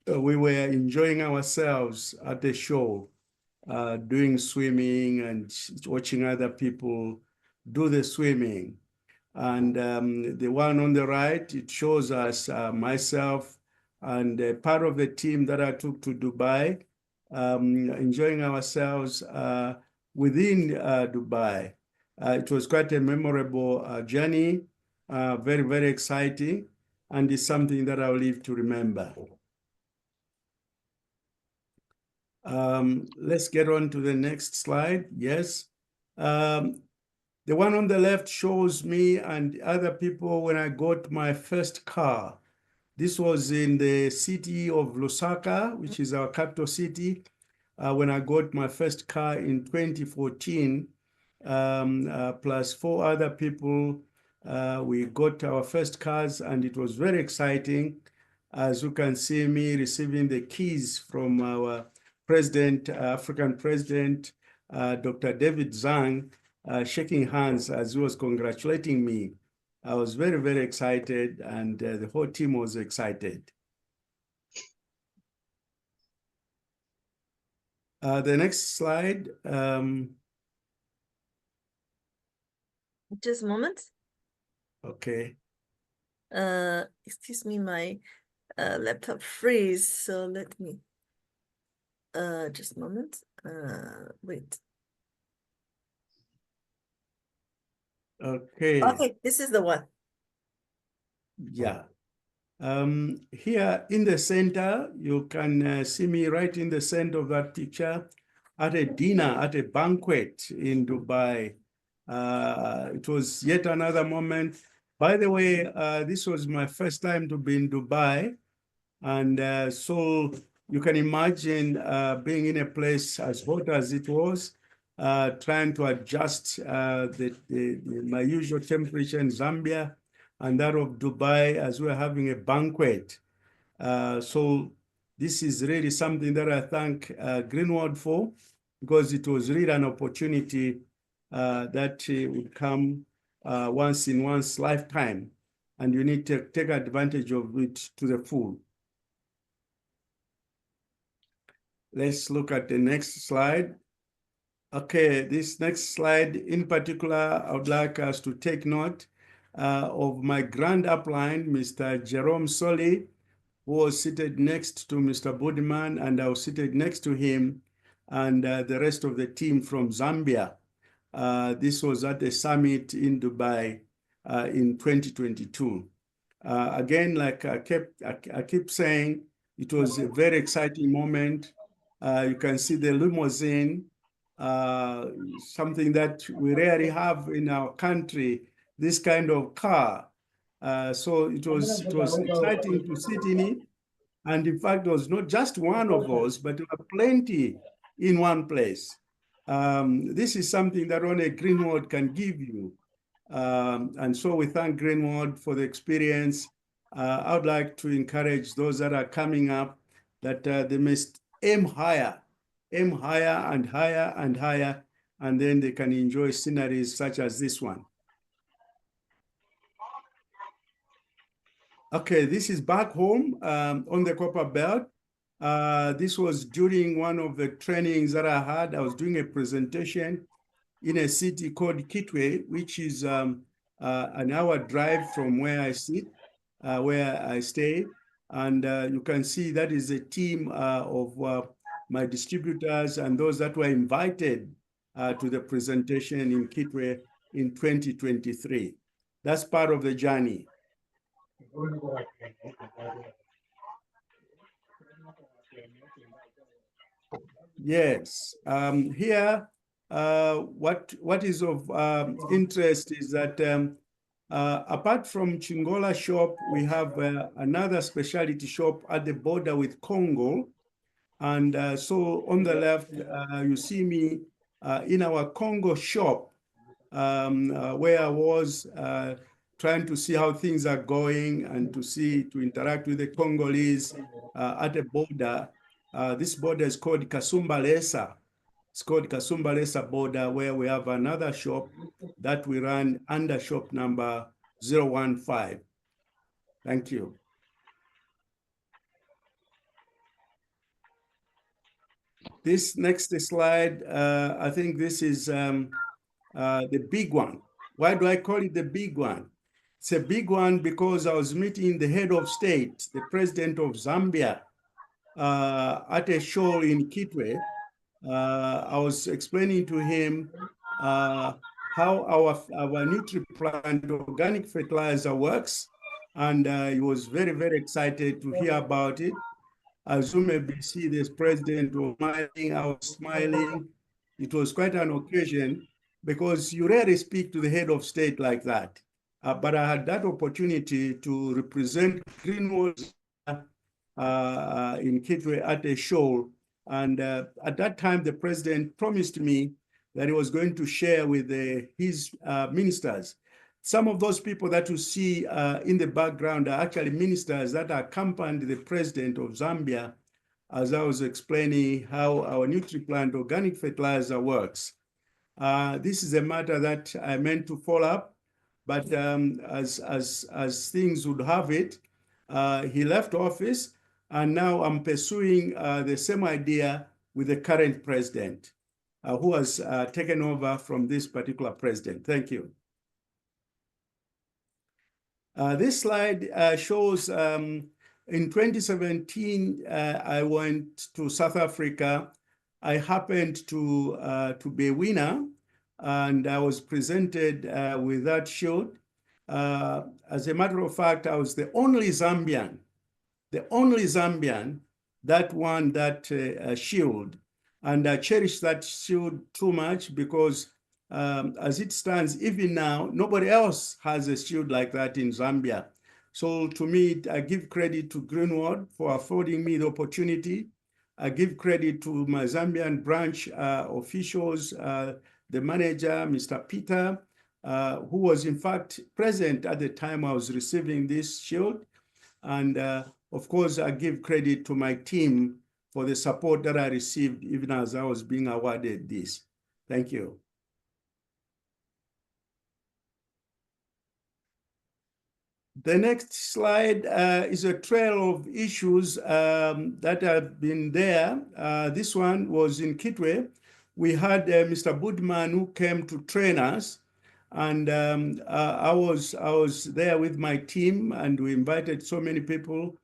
We were enjoying ourselves at the show, doing swimming and watching other people do the swimming. And the one on the right, it shows us myself and part of the team that I took to Dubai, enjoying ourselves within Dubai. It was quite a memorable journey, very, very exciting, and it's something that I'll live to remember. Let's get on to the next slide. Yes. The one on the left shows me and other people when I got my first car. This was in the city of Lusaka, which is our capital city, when I got my first car in 2014, plus 4 other people. We got our first cars, and it was very exciting. As you can see me receiving the keys from our president, African president, Dr. David Zhang, shaking hands as he was congratulating me. I was very, very excited, and the whole team was excited. The next slide. Just a moment. Okay. Excuse me, my laptop freeze. So let me. Just a moment. Wait. Okay. Okay, this is the one. Yeah. Here in the center, you can see me right in the center of that picture at a dinner, at a banquet in Dubai. It was yet another moment. By the way, this was my first time to be in Dubai. And so you can imagine being in a place as hot as it was, trying to adjust my usual temperature in Zambia and that of Dubai as we're having a banquet. So this is really something that I thank Greenworld for, because it was really an opportunity that would come once in one's lifetime, and you need to take advantage of it to the full. Let's look at the next slide. Okay, this next slide in particular, I would like us to take note of my grand upline, Mr. Jerome Soli, who was seated next to Mr. Budiman, and I was seated next to him, and the rest of the team from Zambia. This was at the summit in Dubai in 2022. Again, like I keep saying, it was a very exciting moment. You can see the limousine, something that we rarely have in our country, this kind of car. So it was exciting to sit in it. And in fact, it was not just one of us, but there were plenty in one place. This is something that only Greenworld can give you. And so we thank Greenworld for the experience. I would like to encourage those that are coming up that they must aim higher and higher and higher, and then they can enjoy sceneries such as this one. Okay, this is back home on the Copper Belt. This was during one of the trainings that I had. I was doing a presentation in a city called Kitwe, which is an hour drive from where I sit, where I stay. And you can see that is a team of my distributors and those that were invited to the presentation in Kitwe in 2023. That's part of the journey. Yes, here, what is of interest is that apart from Chingola shop, we have another specialty shop at the border with Congo. And so on the left, you see me in our Congo shop, where I was trying to see how things are going and to interact with the Congolese at the border. This border is called Kasumbalesa. It's called Kasumbalesa border, where we have another shop that we run under shop number 015. Thank you. This next slide, I think this is the big one. Why do I call it the big one? It's a big one because I was meeting the head of state, the president of Zambia, at a show in Kitwe. I was explaining to him how our NutriPlant organic fertilizer works, and he was very, very excited to hear about it. As you may see, this president was smiling, I was smiling. It was quite an occasion because you rarely speak to the head of state like that. But I had that opportunity to represent Greenworld in Kitwe at a show. And at that time, the president promised me that he was going to share with his ministers. Some of those people that you see in the background are actually ministers that accompanied the president of Zambia, as I was explaining how our NutriPlant organic fertilizer works. This is a matter that I meant to follow up, but as things would have it, he left office, and now I'm pursuing the same idea with the current president, who has taken over from this particular president. Thank you. This slide shows in 2017, I went to South Africa. I happened to be a winner, and I was presented with that shield. As a matter of fact, I was the only Zambian that won that shield. And I cherish that shield too much because as it stands, even now, nobody else has a shield like that in Zambia. So to me, I give credit to Greenworld for affording me the opportunity. I give credit to my Zambian branch officials, the manager, Mr. Peter, who was in fact present at the time I was receiving this shield. And of course, I give credit to my team for the support that I received even as I was being awarded this. Thank you. The next slide is a trail of issues that have been there. This one was in Kitwe. We had Mr. Budman who came to train us, and I was there with my team, and we invited so many people.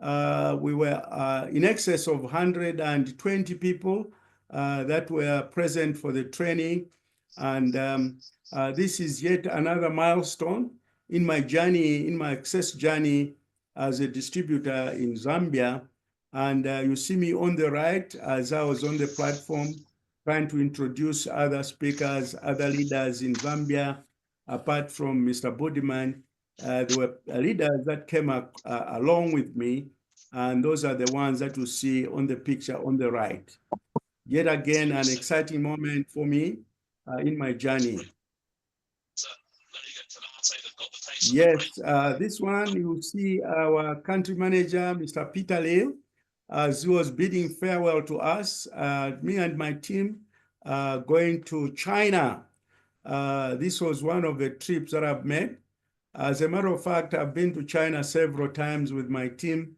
We were in excess of 120 people that were present for the training, and this is yet another milestone in my journey, in my access journey as a distributor in Zambia. And you see me on the right as I was on the platform trying to introduce other speakers, other leaders in Zambia. Apart from Mr. Budiman, there were leaders that came along with me, and those are the ones that you see on the picture on the right. Yet again, an exciting moment for me in my journey. Yes, this one, you see our country manager, Mr. Peter Leo, as he was bidding farewell to us, me and my team going to China. This was one of the trips that I've made. As a matter of fact, I've been to China several times with my team,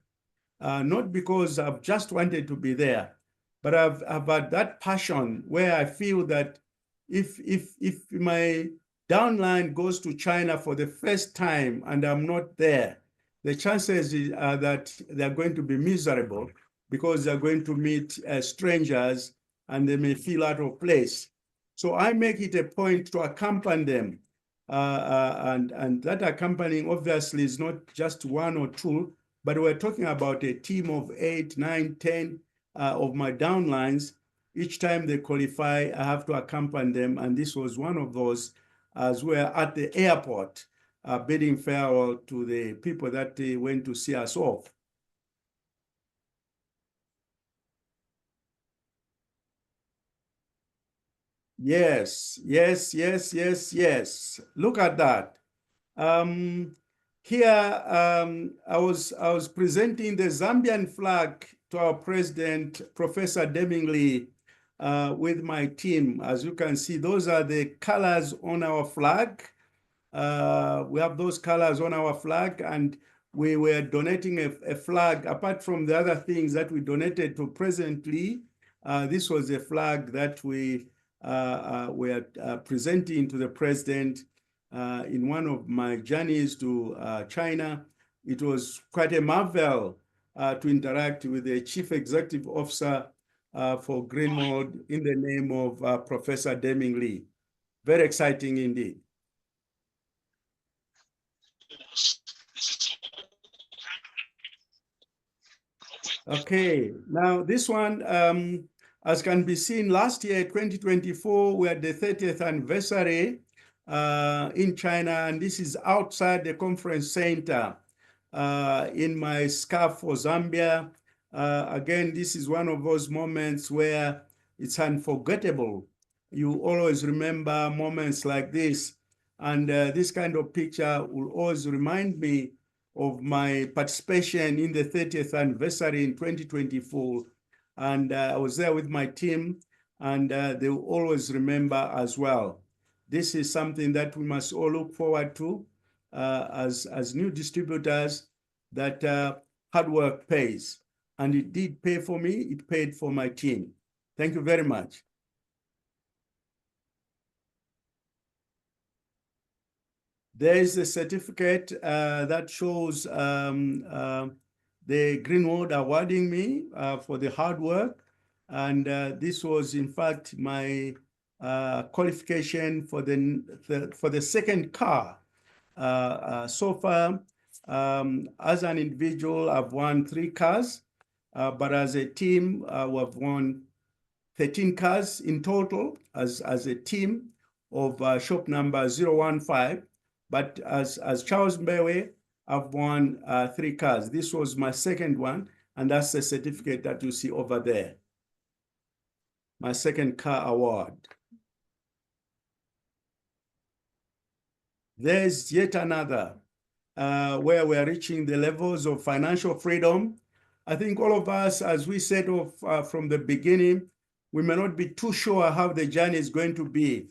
not because I've just wanted to be there, but I've had that passion where I feel that if my downline goes to China for the first time and I'm not there, the chances are that they're going to be miserable because they're going to meet strangers and they may feel out of place. So I make it a point to accompany them. And that accompanying obviously is not just one or two, but we're talking about a team of 8, 9, 10 of my downlines. Each time they qualify, I have to accompany them. And this was one of those as we're at the airport bidding farewell to the people that went to see us off. Yes, yes, yes, yes, yes. Look at that. Here, I was presenting the Zambian flag to our president, Professor Demingli, with my team. As you can see, those are the colors on our flag. We have those colors on our flag, and we were donating a flag. Apart from the other things that we donated to presently, this was a flag that we were presenting to the president in one of my journeys to China. It was quite a marvel to interact with the chief executive officer for Greenworld in the name of Professor Demingli. Very exciting indeed. Okay, now this one, as can be seen, last year, 2024, we had the 30th anniversary in China, and this is outside the conference center in my scarf for Zambia. Again, this is one of those moments where it's unforgettable. You always remember moments like this, and this kind of picture will always remind me of my participation in the 30th anniversary in 2024. And I was there with my team, and they will always remember as well. This is something that we must all look forward to as new distributors, that hard work pays. And it did pay for me, it paid for my team. Thank you very much. There is a certificate that shows the Greenworld awarding me for the hard work. And this was, in fact, my qualification for the second car. So far, as an individual, I've won 3 cars, but as a team, we have won 13 cars in total as a team of shop number 015. But as Charles Mbewe, I've won 3 cars. This was my second one, and that's the certificate that you see over there. My second car award. There's yet another where we're reaching the levels of financial freedom. I think all of us, as we said from the beginning, we may not be too sure how the journey is going to be,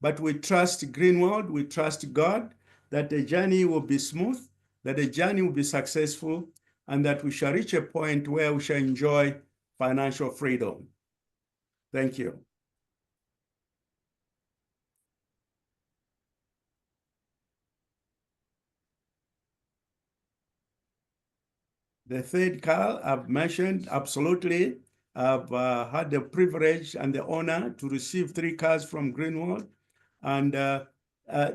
but we trust Greenworld, we trust God, that the journey will be smooth, that the journey will be successful, and that we shall reach a point where we shall enjoy financial freedom. Thank you. The third car I've mentioned, absolutely. I've had the privilege and the honor to receive 3 cars from Greenworld. And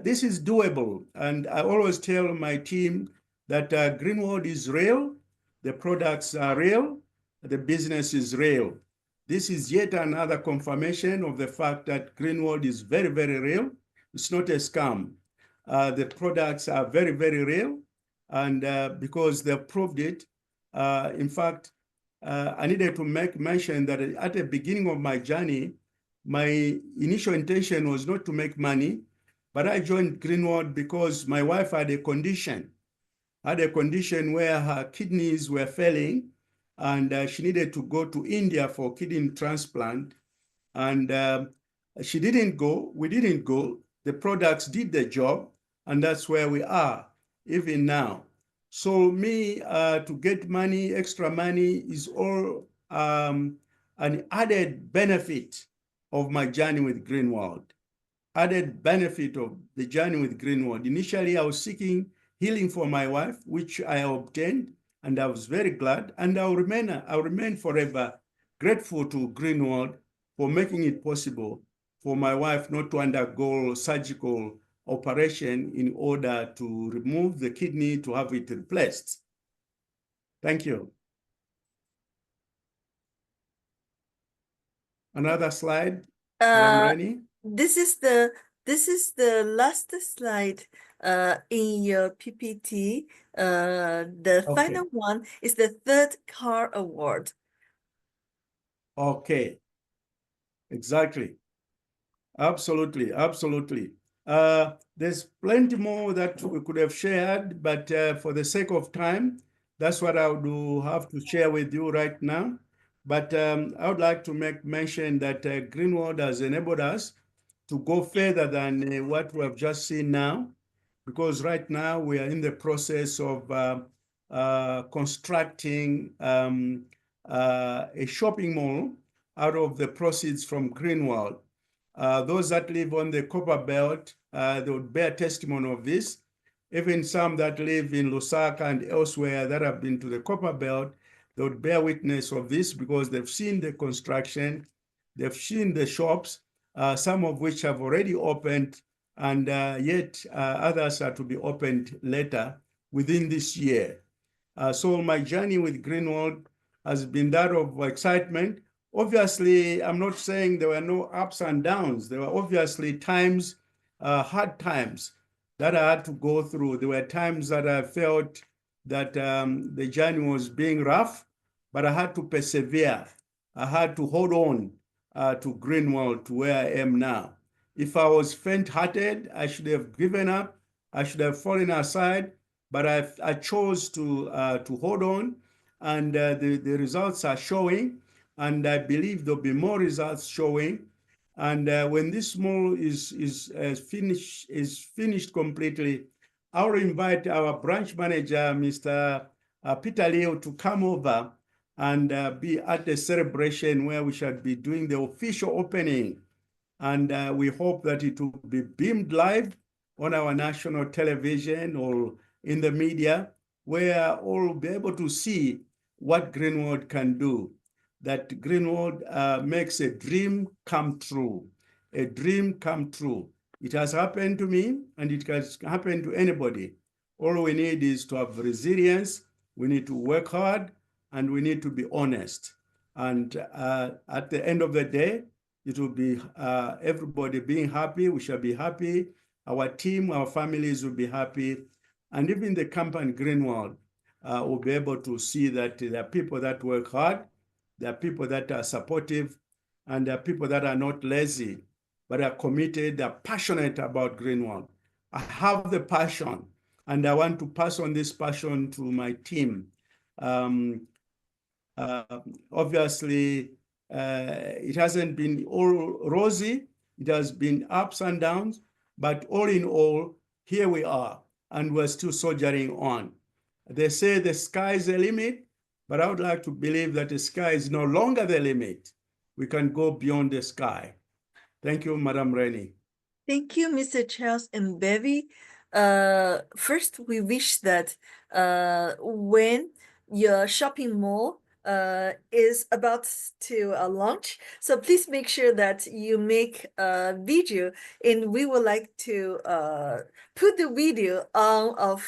this is doable. And I always tell my team that Greenworld is real, the products are real, the business is real. This is yet another confirmation of the fact that Greenworld is very, very real. It's not a scam. The products are very, very real. And because they've proved it, in fact, I needed to make mention that at the beginning of my journey, my initial intention was not to make money, but I joined Greenworld because my wife had a condition where her kidneys were failing, and she needed to go to India for kidney transplant. And she didn't go, we didn't go. The products did the job, and that's where we are, even now. So me, to get money, extra money, is all an added benefit of my journey with Greenworld. Added benefit of the journey with Greenworld. Initially, I was seeking healing for my wife, which I obtained, and I was very glad. And I'll remain forever grateful to Greenworld for making it possible for my wife not to undergo surgical operation in order to remove the kidney to have it replaced. Thank you. Another slide, Madam Rennie. This is the last slide in your PPT. The final one is the 3rd car award. Okay. Exactly. Absolutely, absolutely. There's plenty more that we could have shared, but for the sake of time, that's what I would have to share with you right now. But I would like to make mention that Greenworld has enabled us to go further than what we have just seen now, because right now we are in the process of constructing a shopping mall out of the proceeds from Greenworld. Those that live on the Copper Belt, they would bear testimony of this. Even some that live in Lusaka and elsewhere that have been to the Copper Belt, they would bear witness of this because they've seen the construction, they've seen the shops, some of which have already opened, and yet others are to be opened later within this year. So my journey with Greenworld has been that of excitement. Obviously, I'm not saying there were no ups and downs. There were obviously times, hard times that I had to go through. There were times that I felt that the journey was being rough, but I had to persevere. I had to hold on to Greenworld, to where I am now. If I was faint-hearted, I should have given up. I should have fallen aside, but I chose to hold on, and the results are showing, and I believe there'll be more results showing. And when this mall is finished completely, I'll invite our branch manager, Mr. Peter Leo, to come over and be at the celebration where we shall be doing the official opening. And we hope that it will be beamed live on our national television or in the media, where all will be able to see what Greenworld can do. That Greenworld makes a dream come true, a dream come true. It has happened to me, and it can happen to anybody. All we need is to have resilience. We need to work hard, and we need to be honest. And at the end of the day, it will be everybody being happy. We shall be happy. Our team, our families will be happy. And even the company Greenworld will be able to see that there are people that work hard, there are people that are supportive, and there are people that are not lazy, but are committed, they're passionate about Greenworld. I have the passion, and I want to pass on this passion to my team. Obviously, it hasn't been all rosy. It has been ups and downs, but all in all, here we are, and we're still soldiering on. They say the sky is the limit, but I would like to believe that the sky is no longer the limit. We can go beyond the sky. Thank you, Madam Rennie. Thank you, Mr. Charles Mbewe. First, we wish that when your shopping mall is about to launch, so please make sure that you make a video, and we would like to put the video on our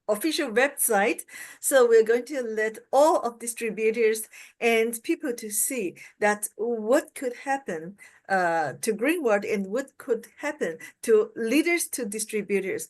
official website. So we're going to let all of distributors and people to see that what could happen to Greenworld and what could happen to leaders, to distributors.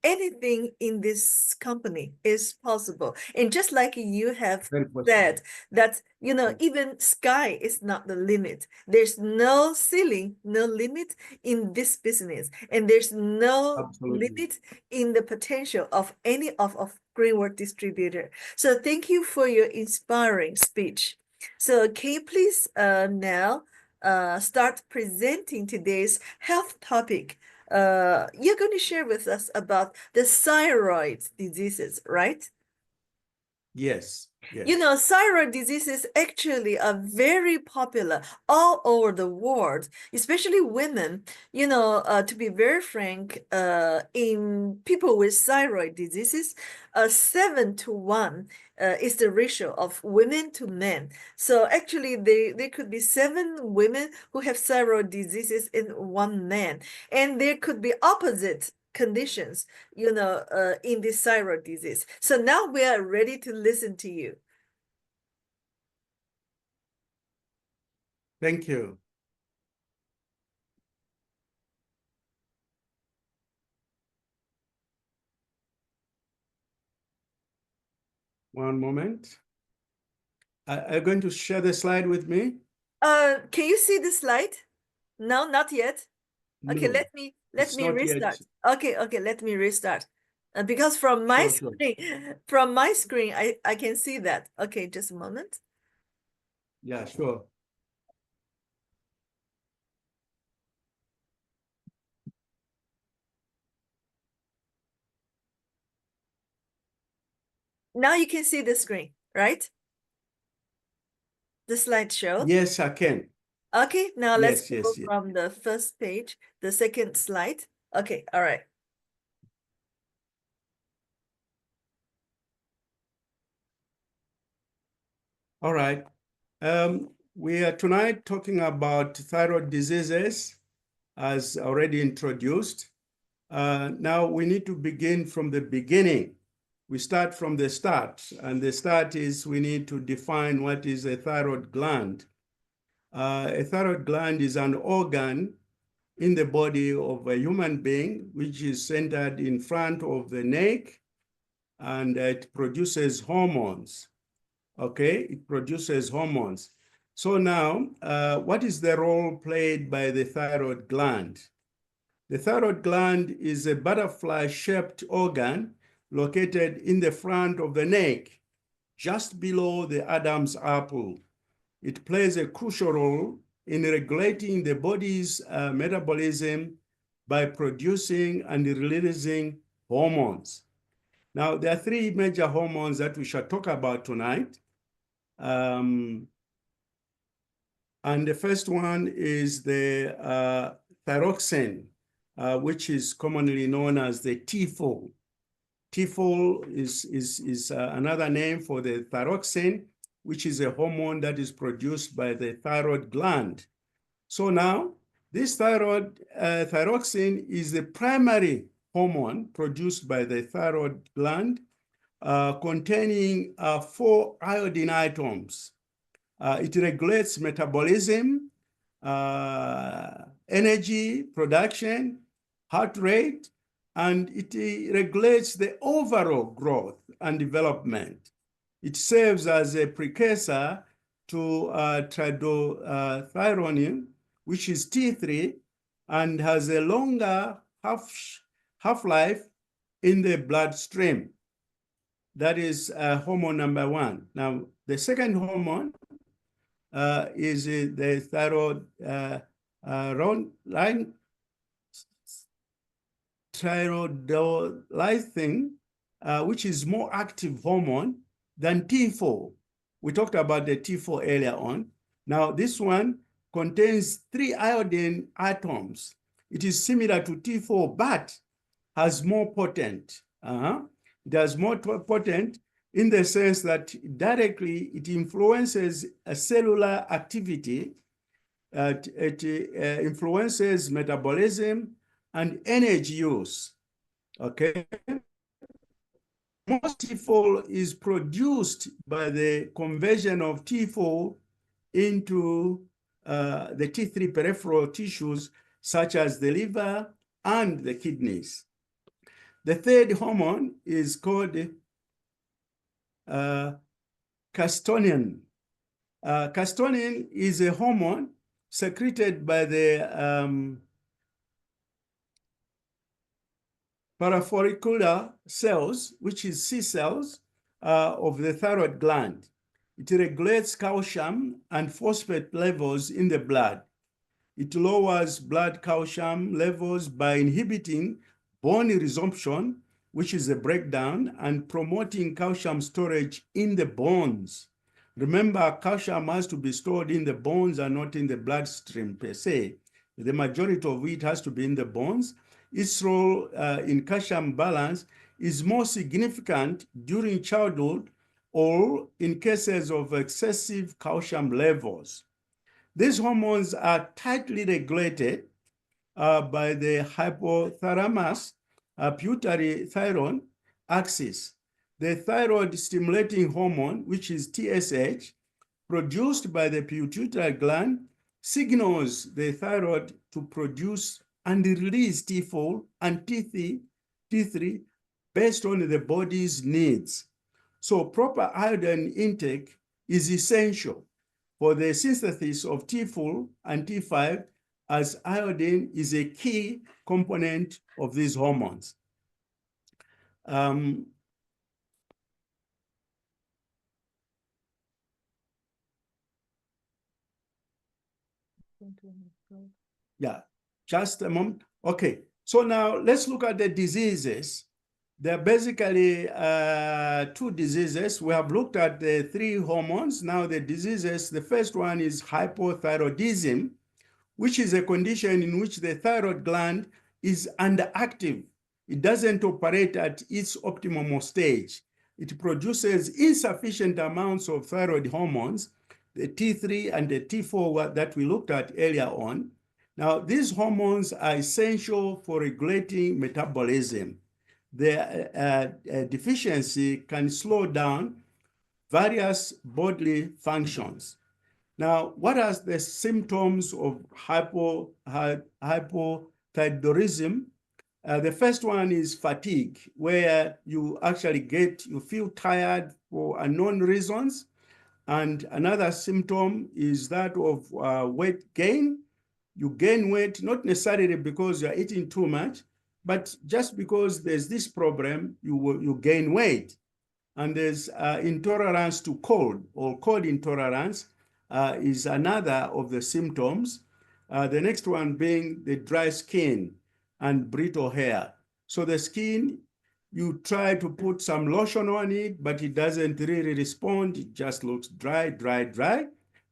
Anything in this company is possible. And just like you have said, that, you know, even sky is not the limit. There's no ceiling, no limit in this business. And there's no limit in the potential of any of Greenworld distributor. So thank you for your inspiring speech. So can you please now start presenting today's health topic? You're going to share with us about the thyroid diseases, right? Yes. Yes. You know, thyroid diseases actually are very popular all over the world, especially women. You know, to be very frank, in people with thyroid diseases, 7-to-1 is the ratio of women to men. So actually, there could be 7 women who have thyroid diseases in 1 man, and there could be opposite conditions, you know, in this thyroid disease. So now we are ready to listen to you. Thank you. One moment. Are you going to share the slide with me? Can you see the slide? No, not yet. Okay, No, let me restart. Yet. Okay, let me restart. Because from my screen, from my screen, I can see that. Okay, just a moment. Yeah, sure. Now you can see the screen, right? The slideshow. Yes, I can. Okay, now let's go yes. from the first page, the second slide. Okay, all right. All right. We are tonight talking about thyroid diseases, as already introduced. Now we need to begin from the beginning. we start from the start. And the start is we need to define what is a thyroid gland. A thyroid gland is an organ in the body of a human being, which is centered in front of the neck, and it produces hormones. Okay, it produces hormones. So now, what is the role played by the thyroid gland? The thyroid gland is a butterfly-shaped organ located in the front of the neck, just below the Adam's apple. It plays a crucial role in regulating the body's metabolism by producing and releasing hormones. Now, there are three major hormones that we shall talk about tonight. And the first one is the thyroxine, which is commonly known as the T4. T4 is another name for the thyroxine, which is a hormone that is produced by the thyroid gland. So now, this thyroxine is the primary hormone produced by the thyroid gland, containing 4 iodine atoms. It regulates metabolism, energy production, heart rate, and it regulates the overall growth and development. It serves as a precursor to tridothyronine, which is T3, and has a longer half-life in the bloodstream. That is hormone number 1. Now, the second hormone is the thyroxine, which is more active hormone than T4. We talked about the T4 earlier on. Now, this one contains 3 iodine atoms. It is similar to T4, but has more potent. It has more potent in the sense that directly it influences a cellular activity. It influences metabolism and energy use. Okay. Most T4 is produced by the conversion of T4 into the T3 peripheral tissues, such as the liver and the kidneys. The third hormone is called castonin. Castonin is a hormone secreted by the parafollicular cells, which is C cells of the thyroid gland. It regulates calcium and phosphate levels in the blood. It lowers blood calcium levels by inhibiting bone resorption, which is a breakdown, and promoting calcium storage in the bones. Remember, calcium has to be stored in the bones and not in the bloodstream per se. The majority of it has to be in the bones. Its role in calcium balance is more significant during childhood or in cases of excessive calcium levels. These hormones are tightly regulated by the hypothalamus pituitary thyroid axis. The thyroid stimulating hormone, which is TSH, produced by the pituitary gland, signals the thyroid to produce and release T4 and T3 based on the body's needs. So proper iodine intake is essential for the synthesis of T4 and T5, as iodine is a key component of these hormones. Yeah, just a moment. Okay, so now let's look at the diseases. There are basically 2 diseases. We have looked at the 3 hormones. Now the diseases, the first one is hypothyroidism, which is a condition in which the thyroid gland is underactive. It doesn't operate at its optimal stage. It produces insufficient amounts of thyroid hormones, the T3 and the T4 that we looked at earlier on. Now, these hormones are essential for regulating metabolism. the deficiency can slow down various bodily functions. Now, what are the symptoms of hypothyroidism? The first one is fatigue, where you actually you feel tired for unknown reasons. And another symptom is that of weight gain. You gain weight, not necessarily because you're eating too much, but just because there's this problem, you gain weight. And there's intolerance to cold, or cold intolerance is another of the symptoms. The next one being the dry skin and brittle hair. So the skin, you try to put some lotion on it, but it doesn't really respond. It just looks dry, dry, dry.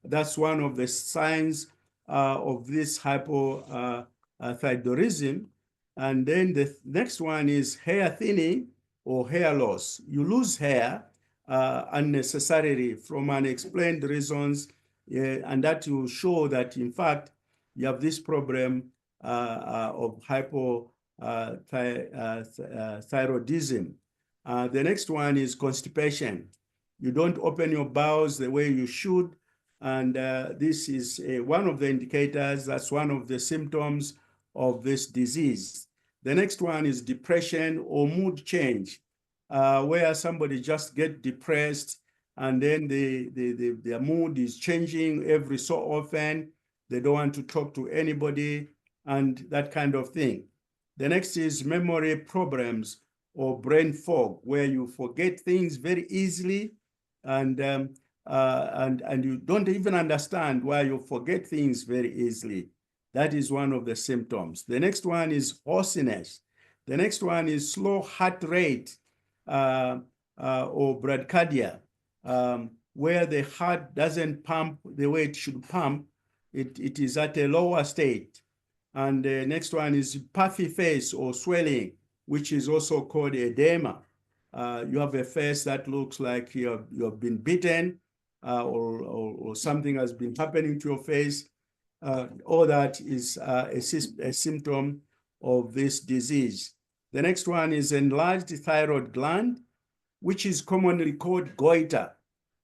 That's one of the signs of this hypothyroidism. And then the next one is hair thinning or hair loss. You lose hair unnecessarily from unexplained reasons, and that will show that, in fact, you have this problem of hypothyroidism. The next one is constipation. You don't open your bowels the way you should, and this is one of the indicators. That's one of the symptoms of this disease. The next one is depression or mood change, where somebody just gets depressed and then their mood is changing every so often. They don't want to talk to anybody and that kind of thing. The next is memory problems or brain fog, where you forget things very easily and you don't even understand why you forget things very easily. That is one of the symptoms. The next one is hoarseness. The next one is slow heart rate or bradycardia, where the heart doesn't pump the way it should pump. It is at a lower state. And the next one is puffy face or swelling, which is also called edema. You have a face that looks like you have been bitten or something has been happening to your face. All that is a symptom of this disease. The next one is enlarged thyroid gland, which is commonly called goiter.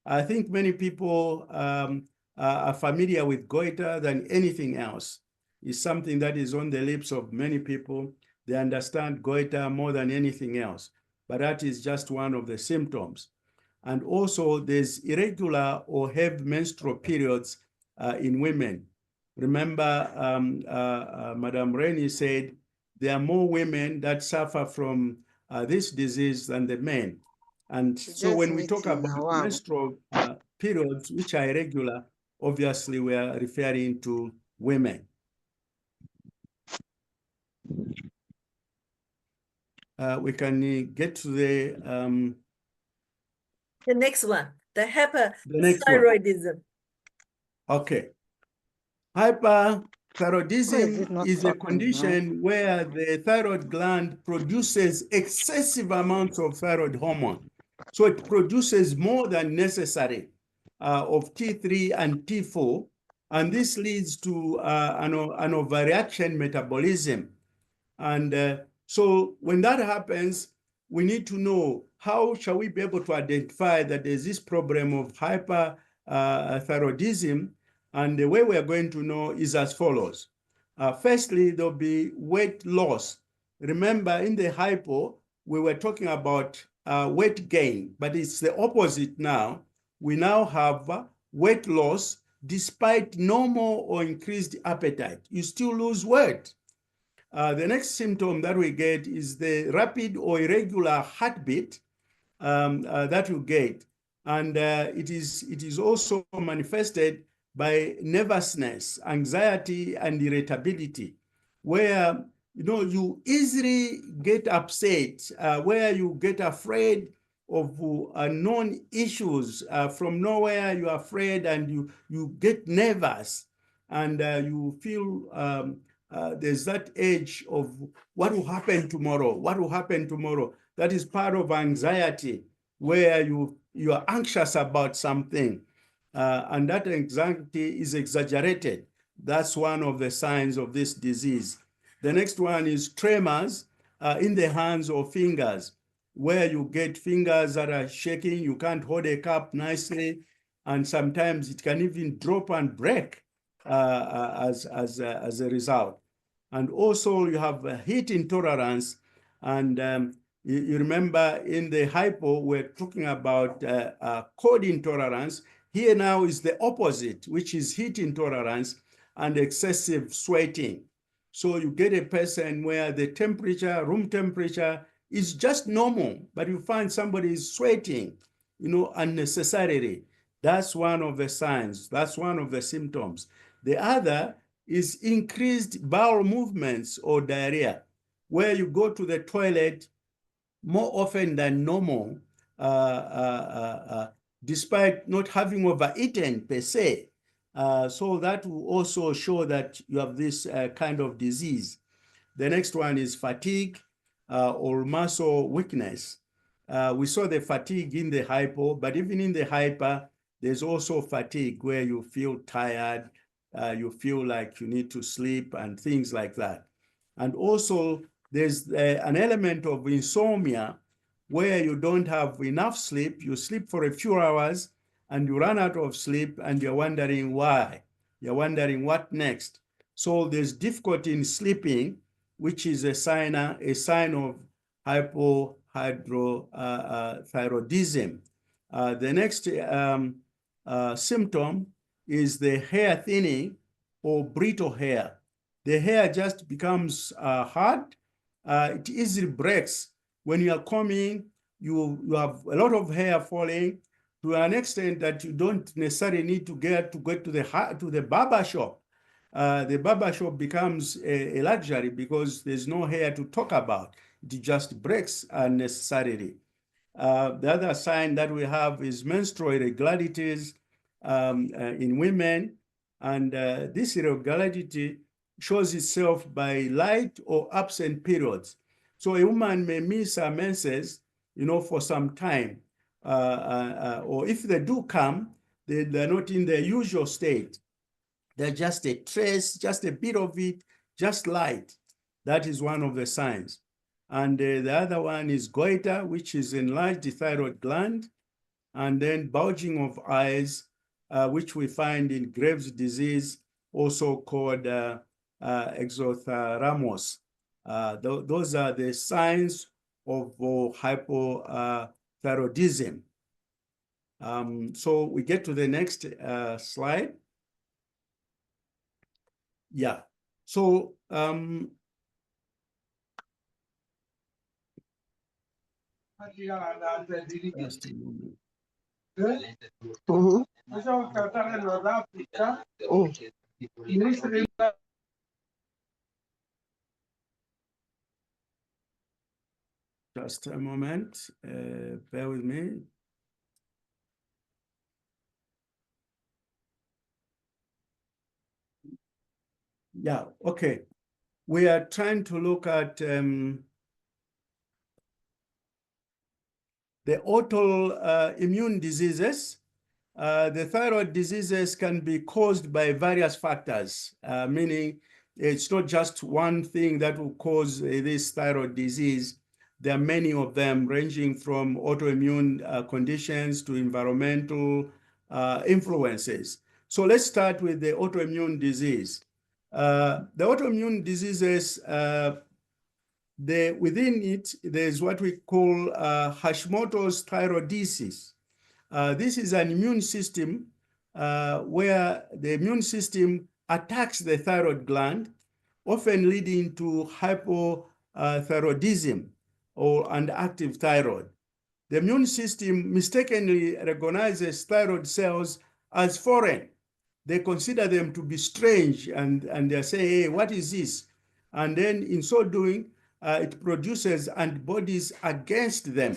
I think many people are familiar with goiter than anything else. It's something that is on the lips of many people. They understand goiter more than anything else, but that is just one of the symptoms. And also there's irregular or heavy menstrual periods in women. Remember, Madam Rennie said there are more women that suffer from this disease than the men. And so when we talk about menstrual periods, which are irregular, obviously we are referring to women. We can get to the next one, the hyperthyroidism. Okay. Hyperthyroidism is a condition where the thyroid gland produces excessive amounts of thyroid hormone. So it produces more than necessary of T3 and T4, and this leads to an overreaction metabolism. And so when that happens, we need to know how shall we be able to identify that there's this problem of hyperthyroidism. And the way we are going to know is as follows. Firstly, there'll be weight loss. Remember, in the hypo, we were talking about weight gain, but it's the opposite now. We now have weight loss despite normal or increased appetite. You still lose weight. The next symptom that we get is the rapid or irregular heartbeat that you get. And it is also manifested by nervousness, anxiety, and irritability, where you easily get upset, where you get afraid of unknown issues from nowhere. You're afraid and you get nervous, and you feel there's that edge of what will happen tomorrow, what will happen tomorrow. That is part of anxiety, where you are anxious about something. And that anxiety is exaggerated. That's one of the signs of this disease. The next one is tremors. in the hands or fingers, where you get fingers that are shaking, you can't hold a cup nicely, and sometimes it can even drop and break as a result. And also you have heat intolerance, and you remember in the hypo, we're talking about cold intolerance. Here now is the opposite, which is heat intolerance and excessive sweating. So you get a person where the temperature, room temperature, is just normal, but you find somebody is sweating, unnecessarily. That's one of the signs. That's one of the symptoms. The other is increased bowel movements or diarrhea, where you go to the toilet more often than normal, despite not having overeaten per se. So that will also show that you have this kind of disease. The next one is fatigue or muscle weakness. We saw the fatigue in the hypo, but even in the hyper, there's also fatigue where you feel tired, you feel like you need to sleep and things like that. And also there's an element of insomnia where you don't have enough sleep, you sleep for a few hours and you run out of sleep and you're wondering why. You're wondering what next. So there's difficulty in sleeping, which is a sign of hypohydrothyroidism. The next symptom is the hair thinning or brittle hair. The hair just becomes hard. It easily breaks. When you are combing, you have a lot of hair falling to an extent that you don't necessarily need to get to the barber shop. The barber shop becomes a luxury because there's no hair to talk about. It just breaks unnecessarily. The other sign that we have is menstrual irregularities in women. And this irregularity shows itself by light or absent periods. So a woman may miss her menses, for some time. Or if they do come, they're not in their usual state. They're just a trace, just a bit of it, just light. That is one of the signs. And the other one is goiter, which is enlarged thyroid gland, and then bulging of eyes, which we find in Graves' disease, also called exothermos. Those are the signs of hypothyroidism. So we get to the next slide. Yeah. So just a moment. Just a moment. Bear with me. Yeah, okay. We are trying to look at the autoimmune diseases. The thyroid diseases can be caused by various factors, meaning it's not just one thing that will cause this thyroid disease. There are many of them, ranging from autoimmune conditions to environmental influences. So let's start with the autoimmune disease. The autoimmune diseases, within it, there's what we call Hashimoto's thyroiditis. This is an immune system where the immune system attacks the thyroid gland, often leading to hypothyroidism or underactive thyroid. The immune system mistakenly recognizes thyroid cells as foreign. They consider them to be strange and they say, hey, what is this? And then in so doing, it produces antibodies against them.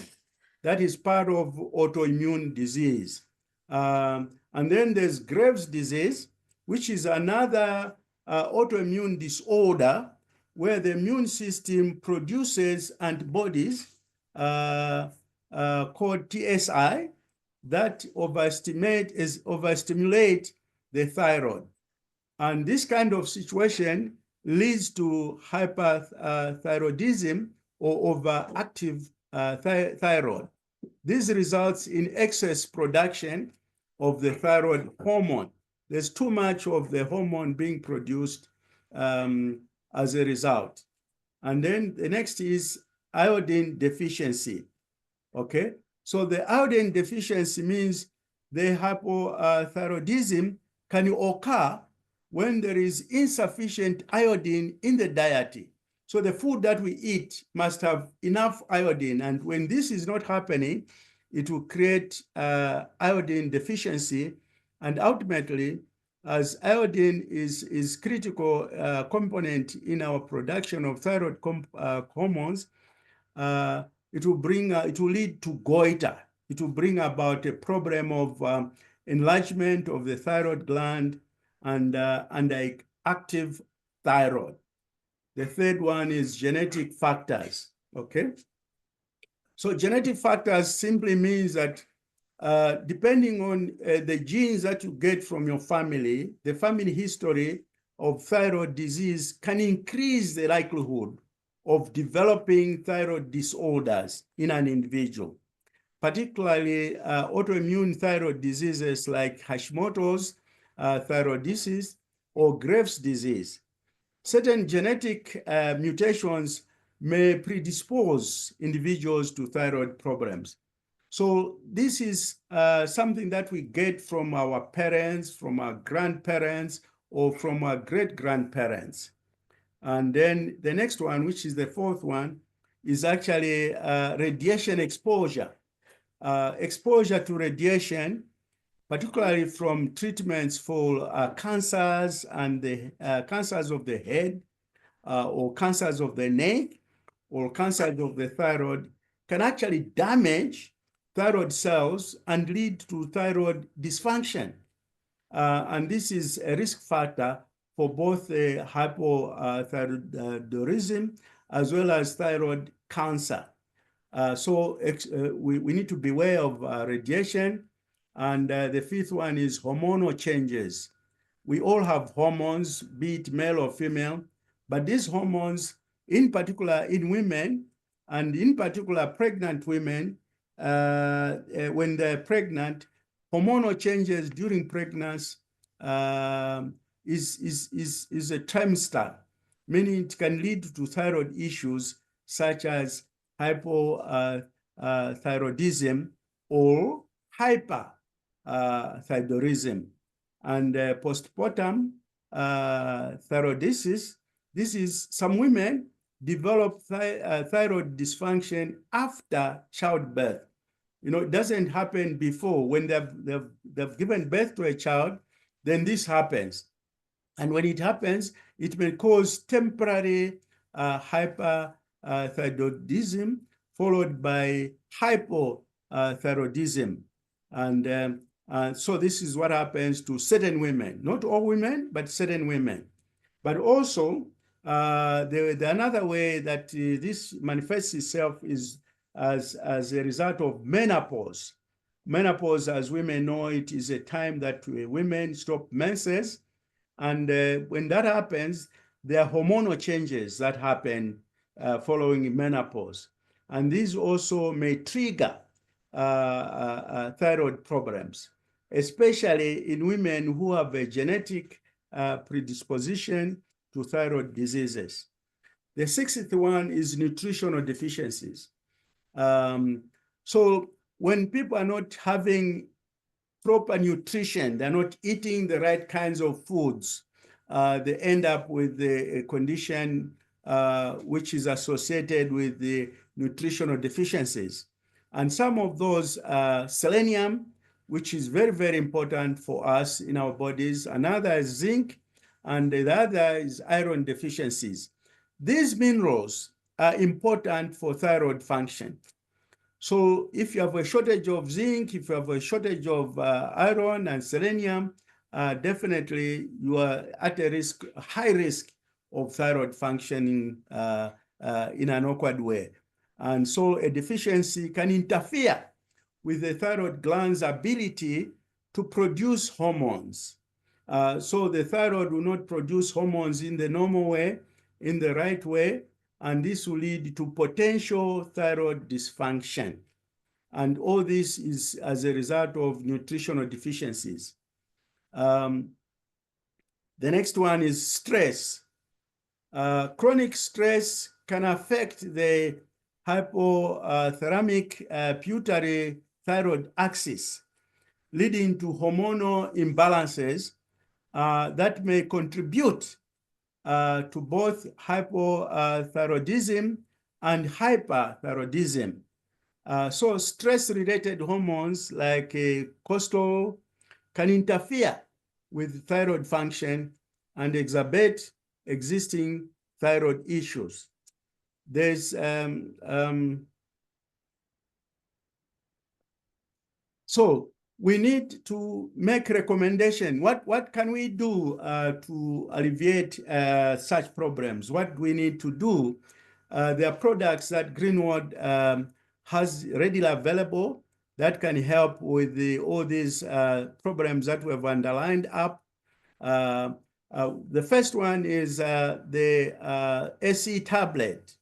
That is part of autoimmune disease. And then there's Graves' disease, which is another autoimmune disorder where the immune system produces antibodies called TSI that overstimulate the thyroid. And this kind of situation leads to hyperthyroidism or overactive thyroid. This results in excess production of the thyroid hormone. There's too much of the hormone being produced as a result. And then the next is iodine deficiency. Okay, so the iodine deficiency means the hypothyroidism can occur when there is insufficient iodine in the diet. So the food that we eat must have enough iodine, and when this is not happening, it will create iodine deficiency, and ultimately, as iodine is critical component in our production of thyroid hormones, it will lead to goiter. It will bring about a problem of enlargement of the thyroid gland and active thyroid. The third one is genetic factors. Okay. So genetic factors simply means that depending on the genes that you get from your family, the family history of thyroid disease can increase the likelihood of developing thyroid disorders in an individual, particularly autoimmune thyroid diseases like Hashimoto's thyroid disease or Graves' disease. Certain genetic mutations may predispose individuals to thyroid problems. So this is something that we get from our parents, from our grandparents, or from our great-grandparents. And then the next one, which is the fourth one, is actually radiation exposure. Exposure to radiation, particularly from treatments for cancers and the cancers of the head, or cancers of the neck, or cancers of the thyroid, can actually damage thyroid cells and lead to thyroid dysfunction. And this is a risk factor for both hypothyroidism as well as thyroid cancer. So we need to beware of radiation. And the fifth one is hormonal changes. We all have hormones, be it male or female, but these hormones, in particular in women, and in particular pregnant women, when they're pregnant, hormonal changes during pregnancy is a trimester, meaning it can lead to thyroid issues such as hypothyroidism or hyperthyroidism. And postpartum thyroiditis, this is some women develop thyroid dysfunction after childbirth. You know, it doesn't happen before. When they've given birth to a child, then this happens. And when it happens, it may cause temporary hyperthyroidism followed by hypothyroidism. And so this is what happens to certain women, not all women, but certain women. But also, another way that this manifests itself is as a result of menopause. Menopause, as women know it, is a time that women stop menses. And when that happens, there are hormonal changes that happen following menopause. And these also may trigger thyroid problems, especially in women who have a genetic predisposition to thyroid diseases. The sixth one is nutritional deficiencies. So when people are not having proper nutrition, they're not eating the right kinds of foods, they end up with a condition which is associated with the nutritional deficiencies. And some of those selenium, which is very, very important for us in our bodies. Another is zinc, and the other is iron deficiencies. These minerals are important for thyroid function. So if you have a shortage of zinc, if you have a shortage of iron and selenium, definitely you are at a risk, high risk of thyroid functioning in an awkward way. And so a deficiency can interfere with the thyroid gland's ability to produce hormones. So the thyroid will not produce hormones in the normal way, in the right way, and this will lead to potential thyroid dysfunction. And all this is as a result of nutritional deficiencies. The next one is stress. Chronic stress can affect the hypothalamic pituitary thyroid axis, leading to hormonal imbalances that may contribute to both hypothyroidism and hyperthyroidism. So stress-related hormones like cortisol can interfere with thyroid function and exacerbate existing thyroid issues. There's so we need to make recommendation. What can we do to alleviate such problems? What do we need to do? There are products that Greenworld has readily available that can help with all these problems that we have underlined up. The first one is the SE tablet.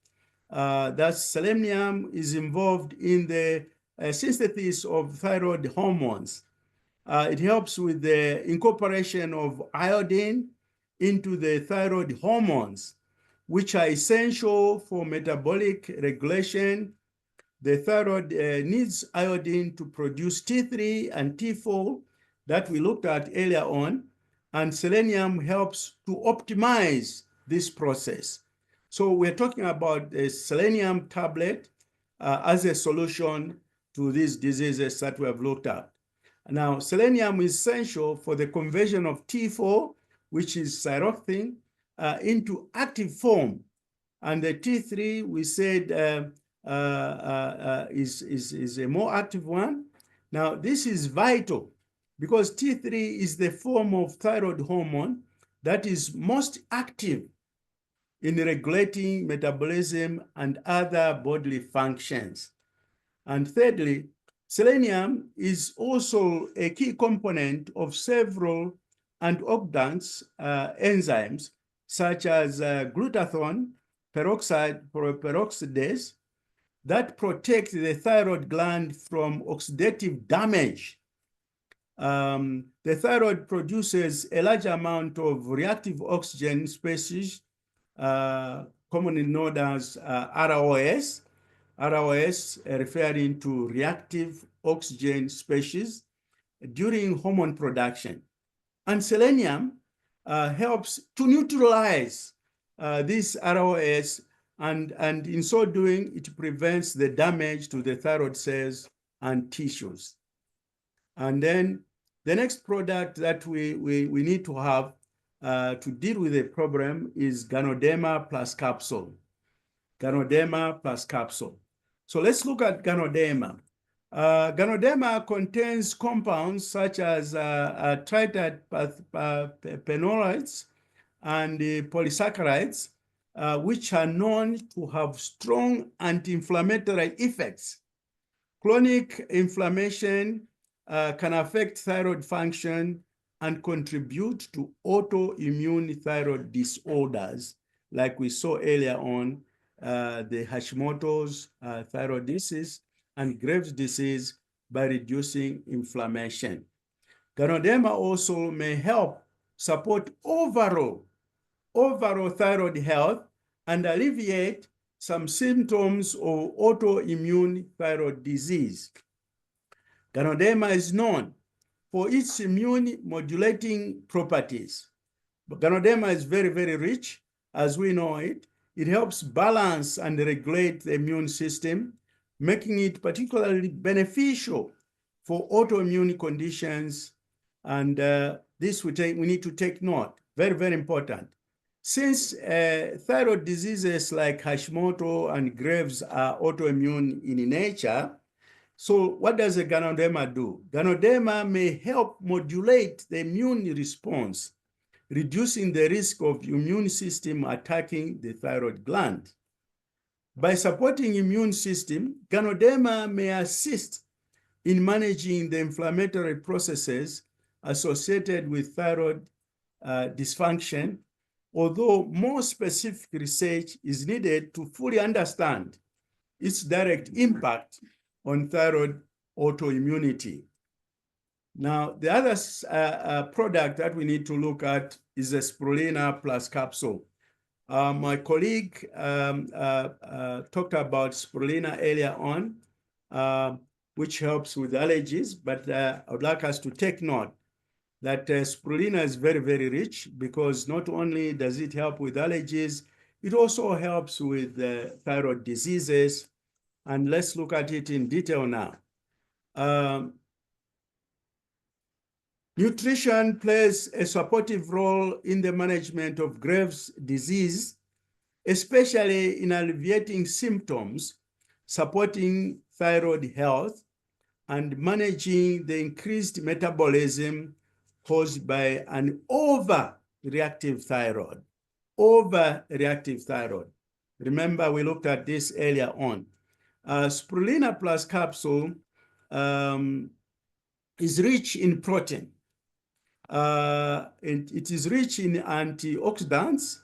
That selenium is involved in the synthesis of thyroid hormones. It helps with the incorporation of iodine into the thyroid hormones, which are essential for metabolic regulation. The thyroid needs iodine to produce T3 and T4 that we looked at earlier on, and selenium helps to optimize this process. So we're talking about a selenium tablet as a solution to these diseases that we have looked at. Now, selenium is essential for the conversion of T4, which is thyroxine, into active form. And the T3, we said, is a more active one. Now, this is vital because T3 is the form of thyroid hormone that is most active in regulating metabolism and other bodily functions. And thirdly, selenium is also a key component of several antioxidants enzymes, such as glutathione peroxidase, that protect the thyroid gland from oxidative damage. The thyroid produces a large amount of reactive oxygen species, commonly known as ROS. ROS referring to reactive oxygen species during hormone production. And selenium helps to neutralize this ROS, and in so doing, it prevents the damage to the thyroid cells and tissues. And then the next product that we need to have to deal with the problem is Ganoderma plus capsule. Ganoderma plus capsule. So let's look at Ganoderma. Ganoderma contains compounds such as tritiphenolides and polysaccharides, which are known to have strong anti-inflammatory effects. Chronic inflammation can affect thyroid function and contribute to autoimmune thyroid disorders, like we saw earlier on, the Hashimoto's thyroid disease and Graves' disease, by reducing inflammation. Ganoderma also may help support overall thyroid health and alleviate some symptoms of autoimmune thyroid disease. Ganoderma is known for its immune modulating properties. But Ganoderma is very, very rich, as we know it. It helps balance and regulate the immune system, making it particularly beneficial for autoimmune conditions. And this we need to take note. Very, very important. Since thyroid diseases like Hashimoto and Graves are autoimmune in nature, so what does the Ganoderma do? Ganoderma may help modulate the immune response, reducing the risk of immune system attacking the thyroid gland. By supporting immune system, Ganoderma may assist in managing the inflammatory processes associated with thyroid dysfunction, although more specific research is needed to fully understand its direct impact on thyroid autoimmunity. Now, the other product that we need to look at is the spirulina plus capsule. My colleague talked about spirulina earlier on, which helps with allergies, but I would like us to take note that spirulina is very, very rich, because not only does it help with allergies, it also helps with thyroid diseases. And let's look at it in detail now. Nutrition plays a supportive role in the management of Graves' disease, especially in alleviating symptoms, supporting thyroid health, and managing the increased metabolism caused by an overreactive thyroid. Overreactive thyroid. Remember, we looked at this earlier on. Spirulina plus capsule is rich in protein. It is rich in antioxidants.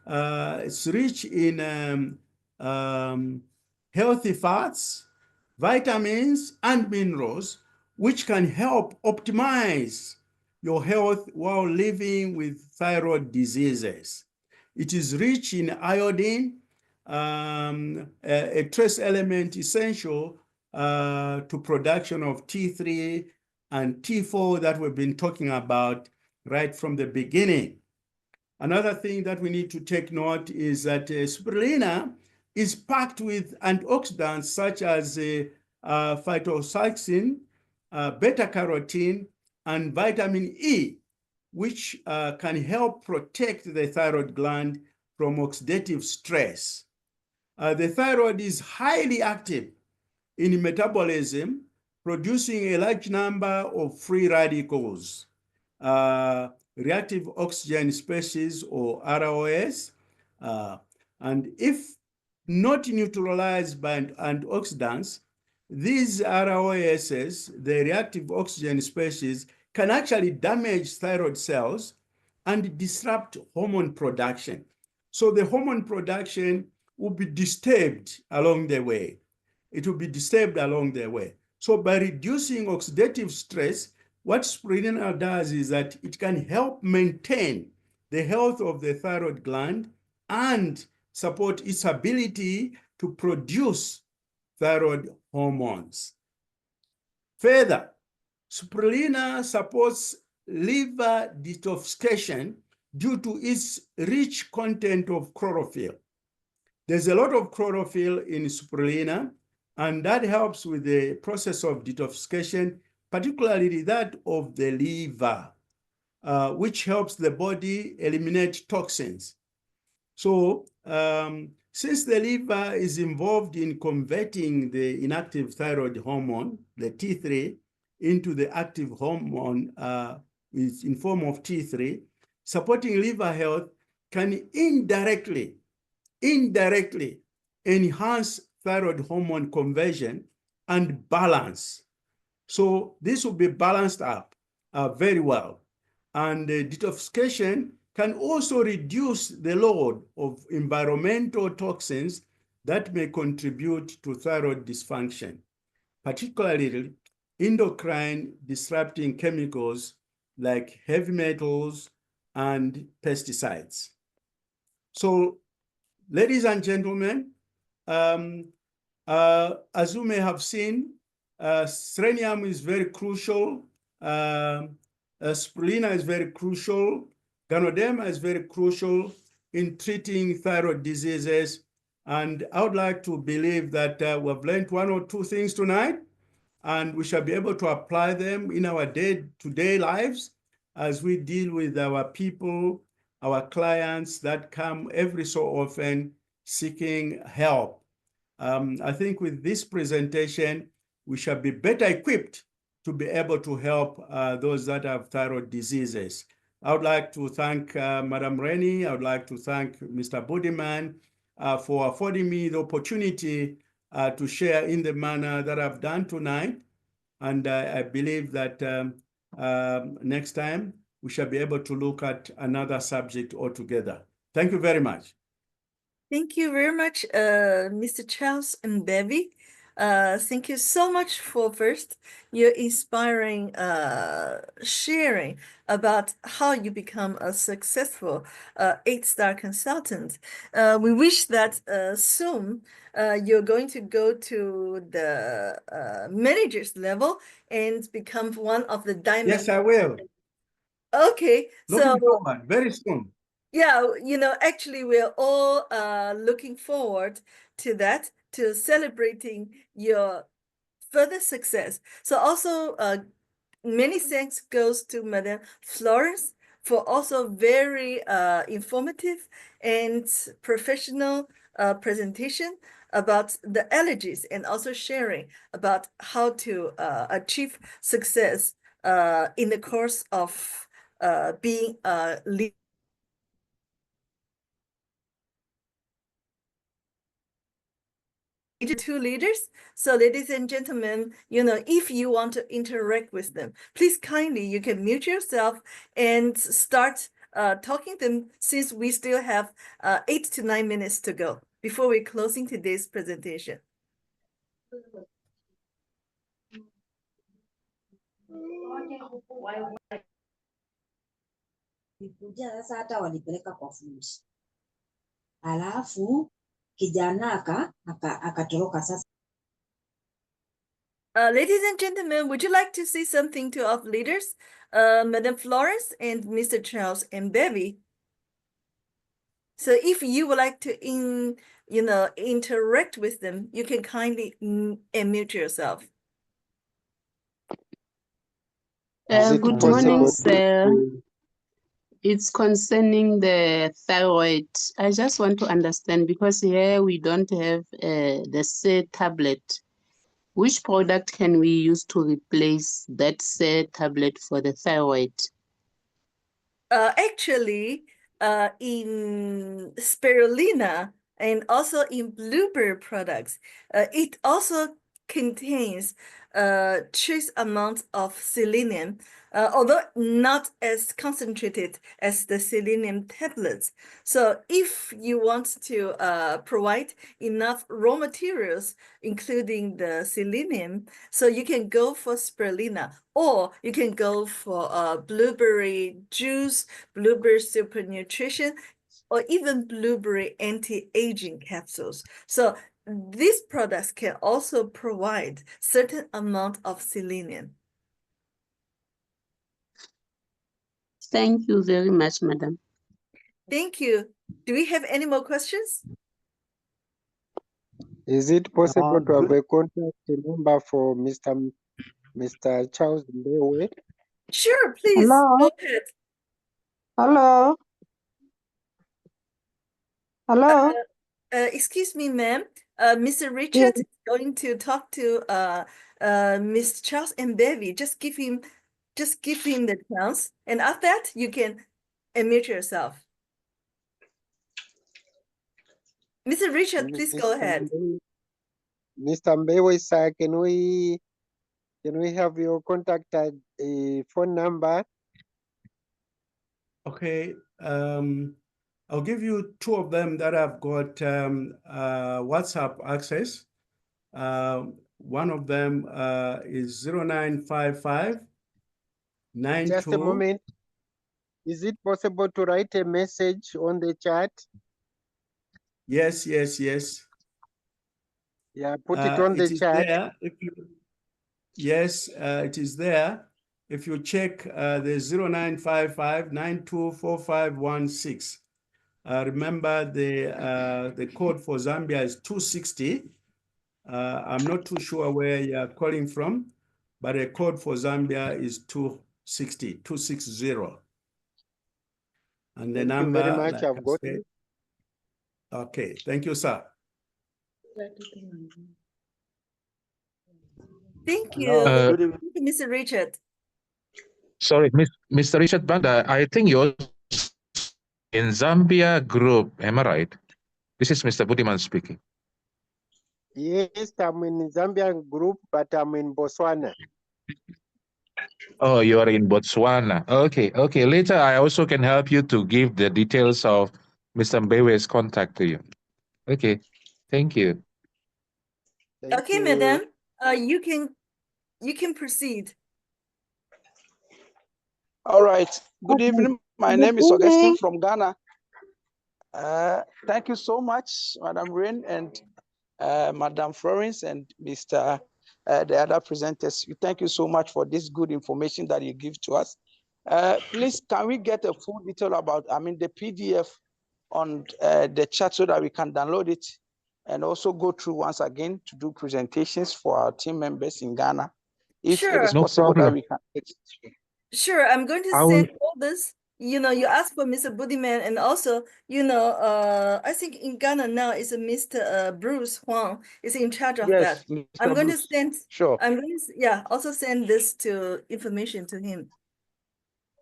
It's rich in healthy fats, vitamins, and minerals, which can help optimize your health while living with thyroid diseases. It is rich in iodine, a trace element essential to production of T3 and T4 that we've been talking about right from the beginning. Another thing that we need to take note is that spirulina is packed with antioxidants such as phytoxyxin, beta-carotene, and vitamin E, which can help protect the thyroid gland from oxidative stress. The thyroid is highly active in metabolism, producing a large number of free radicals, reactive oxygen species, or ROS, and if not neutralized by antioxidants, these ROSs, the reactive oxygen species, can actually damage thyroid cells and disrupt hormone production. So the hormone production will be disturbed along the way. It will be disturbed along the way. So by reducing oxidative stress, what spirulina does is that it can help maintain the health of the thyroid gland and support its ability to produce thyroid hormones. Further, spirulina supports liver detoxification due to its rich content of chlorophyll. There's a lot of chlorophyll in spirulina, and that helps with the process of detoxification, particularly that of the liver, which helps the body eliminate toxins. So since the liver is involved in converting the inactive thyroid hormone, the T3, into the active hormone in form of T3, supporting liver health can indirectly enhance thyroid hormone conversion and balance. So this will be balanced up very well. And detoxification can also reduce the load of environmental toxins that may contribute to thyroid dysfunction, particularly endocrine disrupting chemicals like heavy metals and pesticides. So, ladies and gentlemen, as you may have seen, selenium is very crucial. Spirulina is very crucial. Ganoderma is very crucial in treating thyroid diseases. And I would like to believe that we've learned one or two things tonight, and we shall be able to apply them in our day-to-day lives as we deal with our people, our clients that come every so often seeking help. I think with this presentation, we shall be better equipped to be able to help those that have thyroid diseases. I would like to thank Madam Rennie. I would like to thank Mr. Budiman for affording me the opportunity to share in the manner that I've done tonight. And I believe that next time we shall be able to look at another subject altogether. Thank you very much. Thank you very much, Mr. Charles Mbewe. Thank you so much for first your inspiring sharing about how you become a successful 8-star consultant. We wish that soon you're going to go to the manager's level and become one of the diamond. Yes, I will. Okay, Looking forward very soon. yeah, actually, we're all looking forward to that, to celebrating your further success. So also, many thanks goes to Madam Florence for also very informative and professional presentation about the allergies and also sharing about how to achieve success in the course of being a leader. Two leaders. So ladies and gentlemen, if you want to interact with them, please kindly, you can mute yourself and start talking to them, since we still have 8 to 9 minutes to go before we're closing today's presentation. Sasa hata walipeleka kwa fundi, alafu kijana akatoroka sasa. Ladies and gentlemen, would you like to say something to our leaders, Madam Florence and Mr. Charles Mbewe? So if you would like to interact with them, you can kindly unmute yourself. Good morning, sir. It's concerning the thyroid. I just want to understand, because here we don't have the SER tablet. Which product can we use to replace that SER tablet for the thyroid? Actually, in spirulina and also in blueberry products, it also contains trace amount of selenium, although not as concentrated as the selenium tablets. So if you want to provide enough raw materials, including the selenium, so you can go for spirulina, or you can go for blueberry juice, blueberry super nutrition, or even blueberry anti-aging capsules. So these products can also provide certain amount of selenium. Thank you very much, madam. Thank you. Do we have any more questions? Is it possible to have a contact number for Mr. Charles Mbewe? Sure, please. Hello? Go ahead. Hello? Hello? Excuse me, ma'am. Mr. Richard is going to talk to Mr. Charles Mbewe. Just give him the chance, and after that, you can unmute yourself. Mr. Richard, please go ahead. Mr. Mbewe, sir, can we have your contact phone number? Okay. I'll give you two of them that have got WhatsApp access. One of them is 0955 92. Just a moment. Is it possible to write a message on the chat? Yes. Yeah, put it on the chat. There. Yes, it is there. If you check the 0955 924516. Remember the code for Zambia is 260. I'm not too sure where you're calling from, but the code for Zambia is 260. And the number, thank you very much. like I've got said, it. Okay, thank you, sir. Thank you, Mr. Richard. Sorry, Mr. Richard Banda, I think you're in Zambia group, am I right? This is Mr. Budiman speaking. Yes, I'm in Zambian group, but I'm in Botswana. Oh, you are in Botswana. Okay. Later, I also can help you to give the details of Mr. Mbewe's contact to you. Okay, thank you. Thank Okay, you. madam, you can proceed. All right. Good evening. My name is Augustine from Ghana. Thank you so much, Madam Rain and Madam Florence and Mr. The other presenters. Thank you so much for this good information that you give to us. Please, can we get a full detail about, the PDF on the chat so that we can download it and also go through once again to do presentations for our team members in Ghana, if it is Sure. No possible that problem. we can. Sure, I'm going to I will- send all this. You asked for Mr. Budiman, and also, I think in Ghana now is a Mr. Bruce Huang is in charge of that. Yes, Mr. I'm going to Bruce. send. Sure. I'm going to, also send this information to him.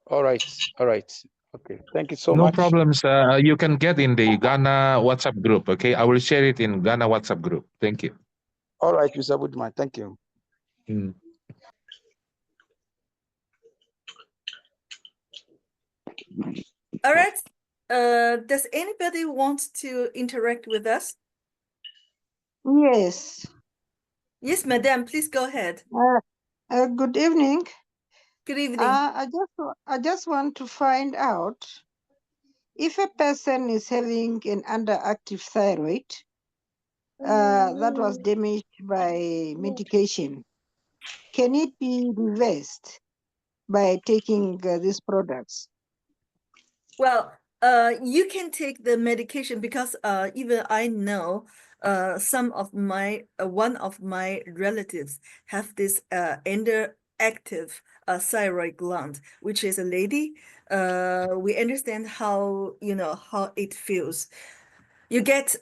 All right. All right. Okay. Thank you so No much. problems. You can get in the Ghana WhatsApp group. Okay, I will share it in Ghana WhatsApp group. Thank you. All right, Mr. Budman. Thank you. Mm. All right. Does anybody want to interact with us? Yes. Yes, madam, please go ahead. Good evening. Good evening. I just want to find out if a person is having an underactive thyroid that was damaged by medication, can it be reversed by taking these products? Well, you can take the medication because even I know one of my relatives have this underactive thyroid gland, which is a lady. We understand how it feels. You get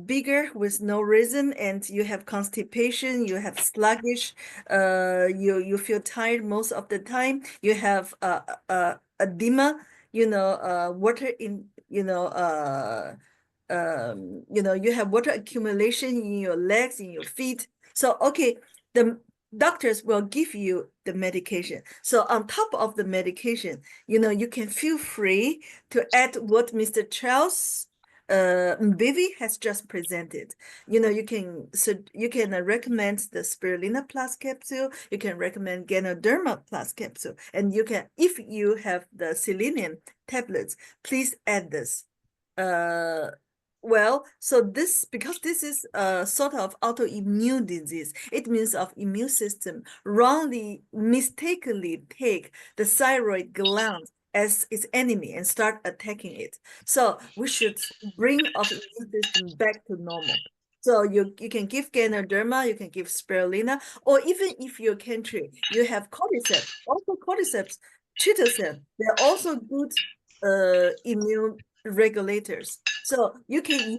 bigger with no reason, and you have constipation, you have sluggish, you feel tired most of the time, you have edema, water in, you have water accumulation in your legs, in your feet. So, okay, the doctors will give you the medication. So on top of the medication, you can feel free to add what Mr. Charles Mbewe has just presented. You can recommend the spirulina plus capsule. You can recommend Ganoderma plus capsule, and you can, if you have the selenium tablets, please add this. Well, so because this is a sort of autoimmune disease, it means of immune system wrongly, mistakenly take the thyroid gland as its enemy and start attacking it. So we should bring our immune system back to normal. So you can give Ganoderma, you can give spirulina, or even if your country, you have cordyceps, also cordyceps, chitosan, they're also good immune regulators. So you can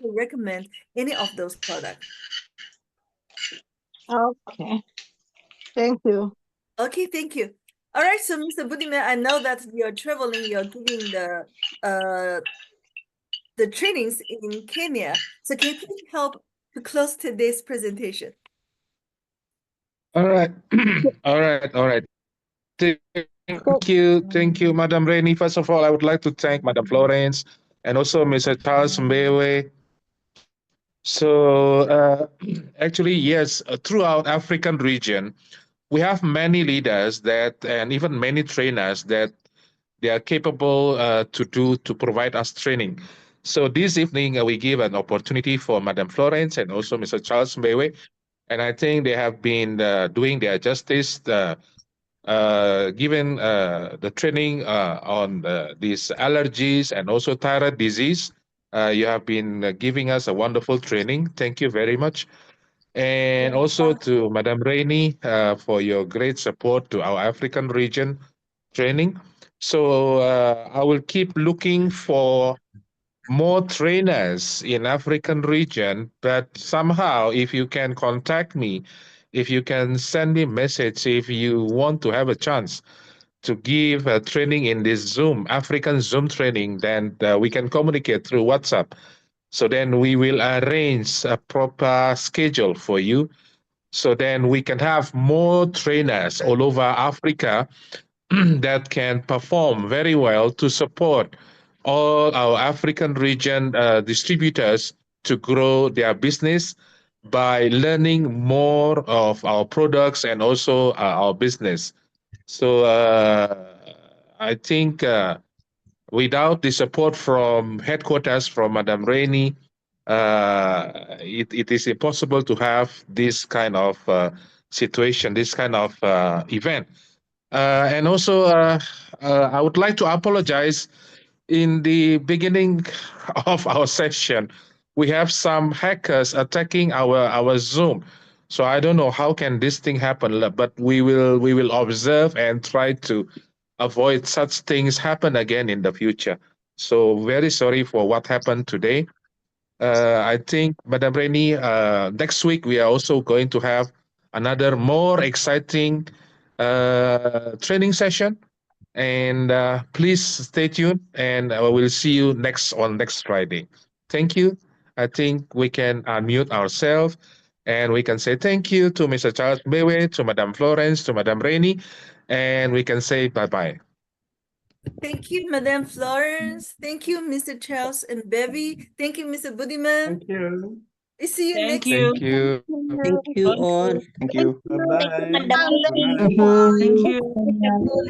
recommend any of those products. Okay. Thank you. Okay, thank you. All right, so Mr. Budiman, I know that you're traveling, you're giving the trainings in Kenya. So can you please help to close today's presentation? All right. All right. Thank you, Madam Rainey. First of all, I would like to thank Madam Florence and also Mr. Charles Mbewe. So actually, yes, throughout African region, we have many leaders and even many trainers that they are capable to provide us training. So this evening, we give an opportunity for Madam Florence and also Mr. Charles Mbewe, and I think they have been doing their justice, given the training on these allergies and also thyroid disease. You have been giving us a wonderful training. Thank you very much. And also to Madam Rainey for your great support to our African region training. So I will keep looking for more trainers in African region, but somehow if you can contact me, if you can send me a message, if you want to have a chance to give a training in this African Zoom training, then we can communicate through WhatsApp. So then we will arrange a proper schedule for you. So then we can have more trainers all over Africa that can perform very well to support all our African region distributors to grow their business by learning more of our products and also our business. So I think without the support from headquarters, from Madam Rainey, it is impossible to have this kind of situation, this kind of event. And also, I would like to apologize. In the beginning of our session, we have some hackers attacking our Zoom. So I don't know how can this thing happen, but we will observe and try to avoid such things happen again in the future. So very sorry for what happened today. I think, Madam Reni, next week we are also going to have another more exciting training session. And please stay tuned, and we'll see you next Friday. Thank you. I think we can unmute ourselves, and we can say thank you to Mr. Charles Mbewe, to Madam Florence, to Madam Rainey, and we can say bye-bye. Thank you, Madam Florence. Thank you, Mr. Charles and Mbewe. Thank you, Mr. Budiman. Thank you. I see you next Thank you. Thank you all. Thank you. Bye-bye. Madam Rainey. Bye-bye. Thank you.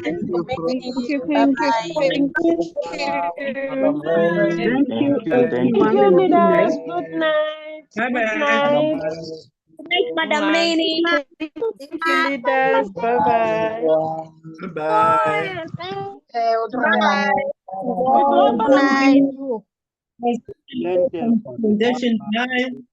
Thank you, Bye bye. Thank you. Madam Ray. Thank you, Bye. Thank everyone, you. and good leaders. night. Good night. Good Bye-bye. night. Good night, Madam Rainey. Thank Thank you, leaders. Bye-bye. Bye-bye. Bye. Good night. Presentation time.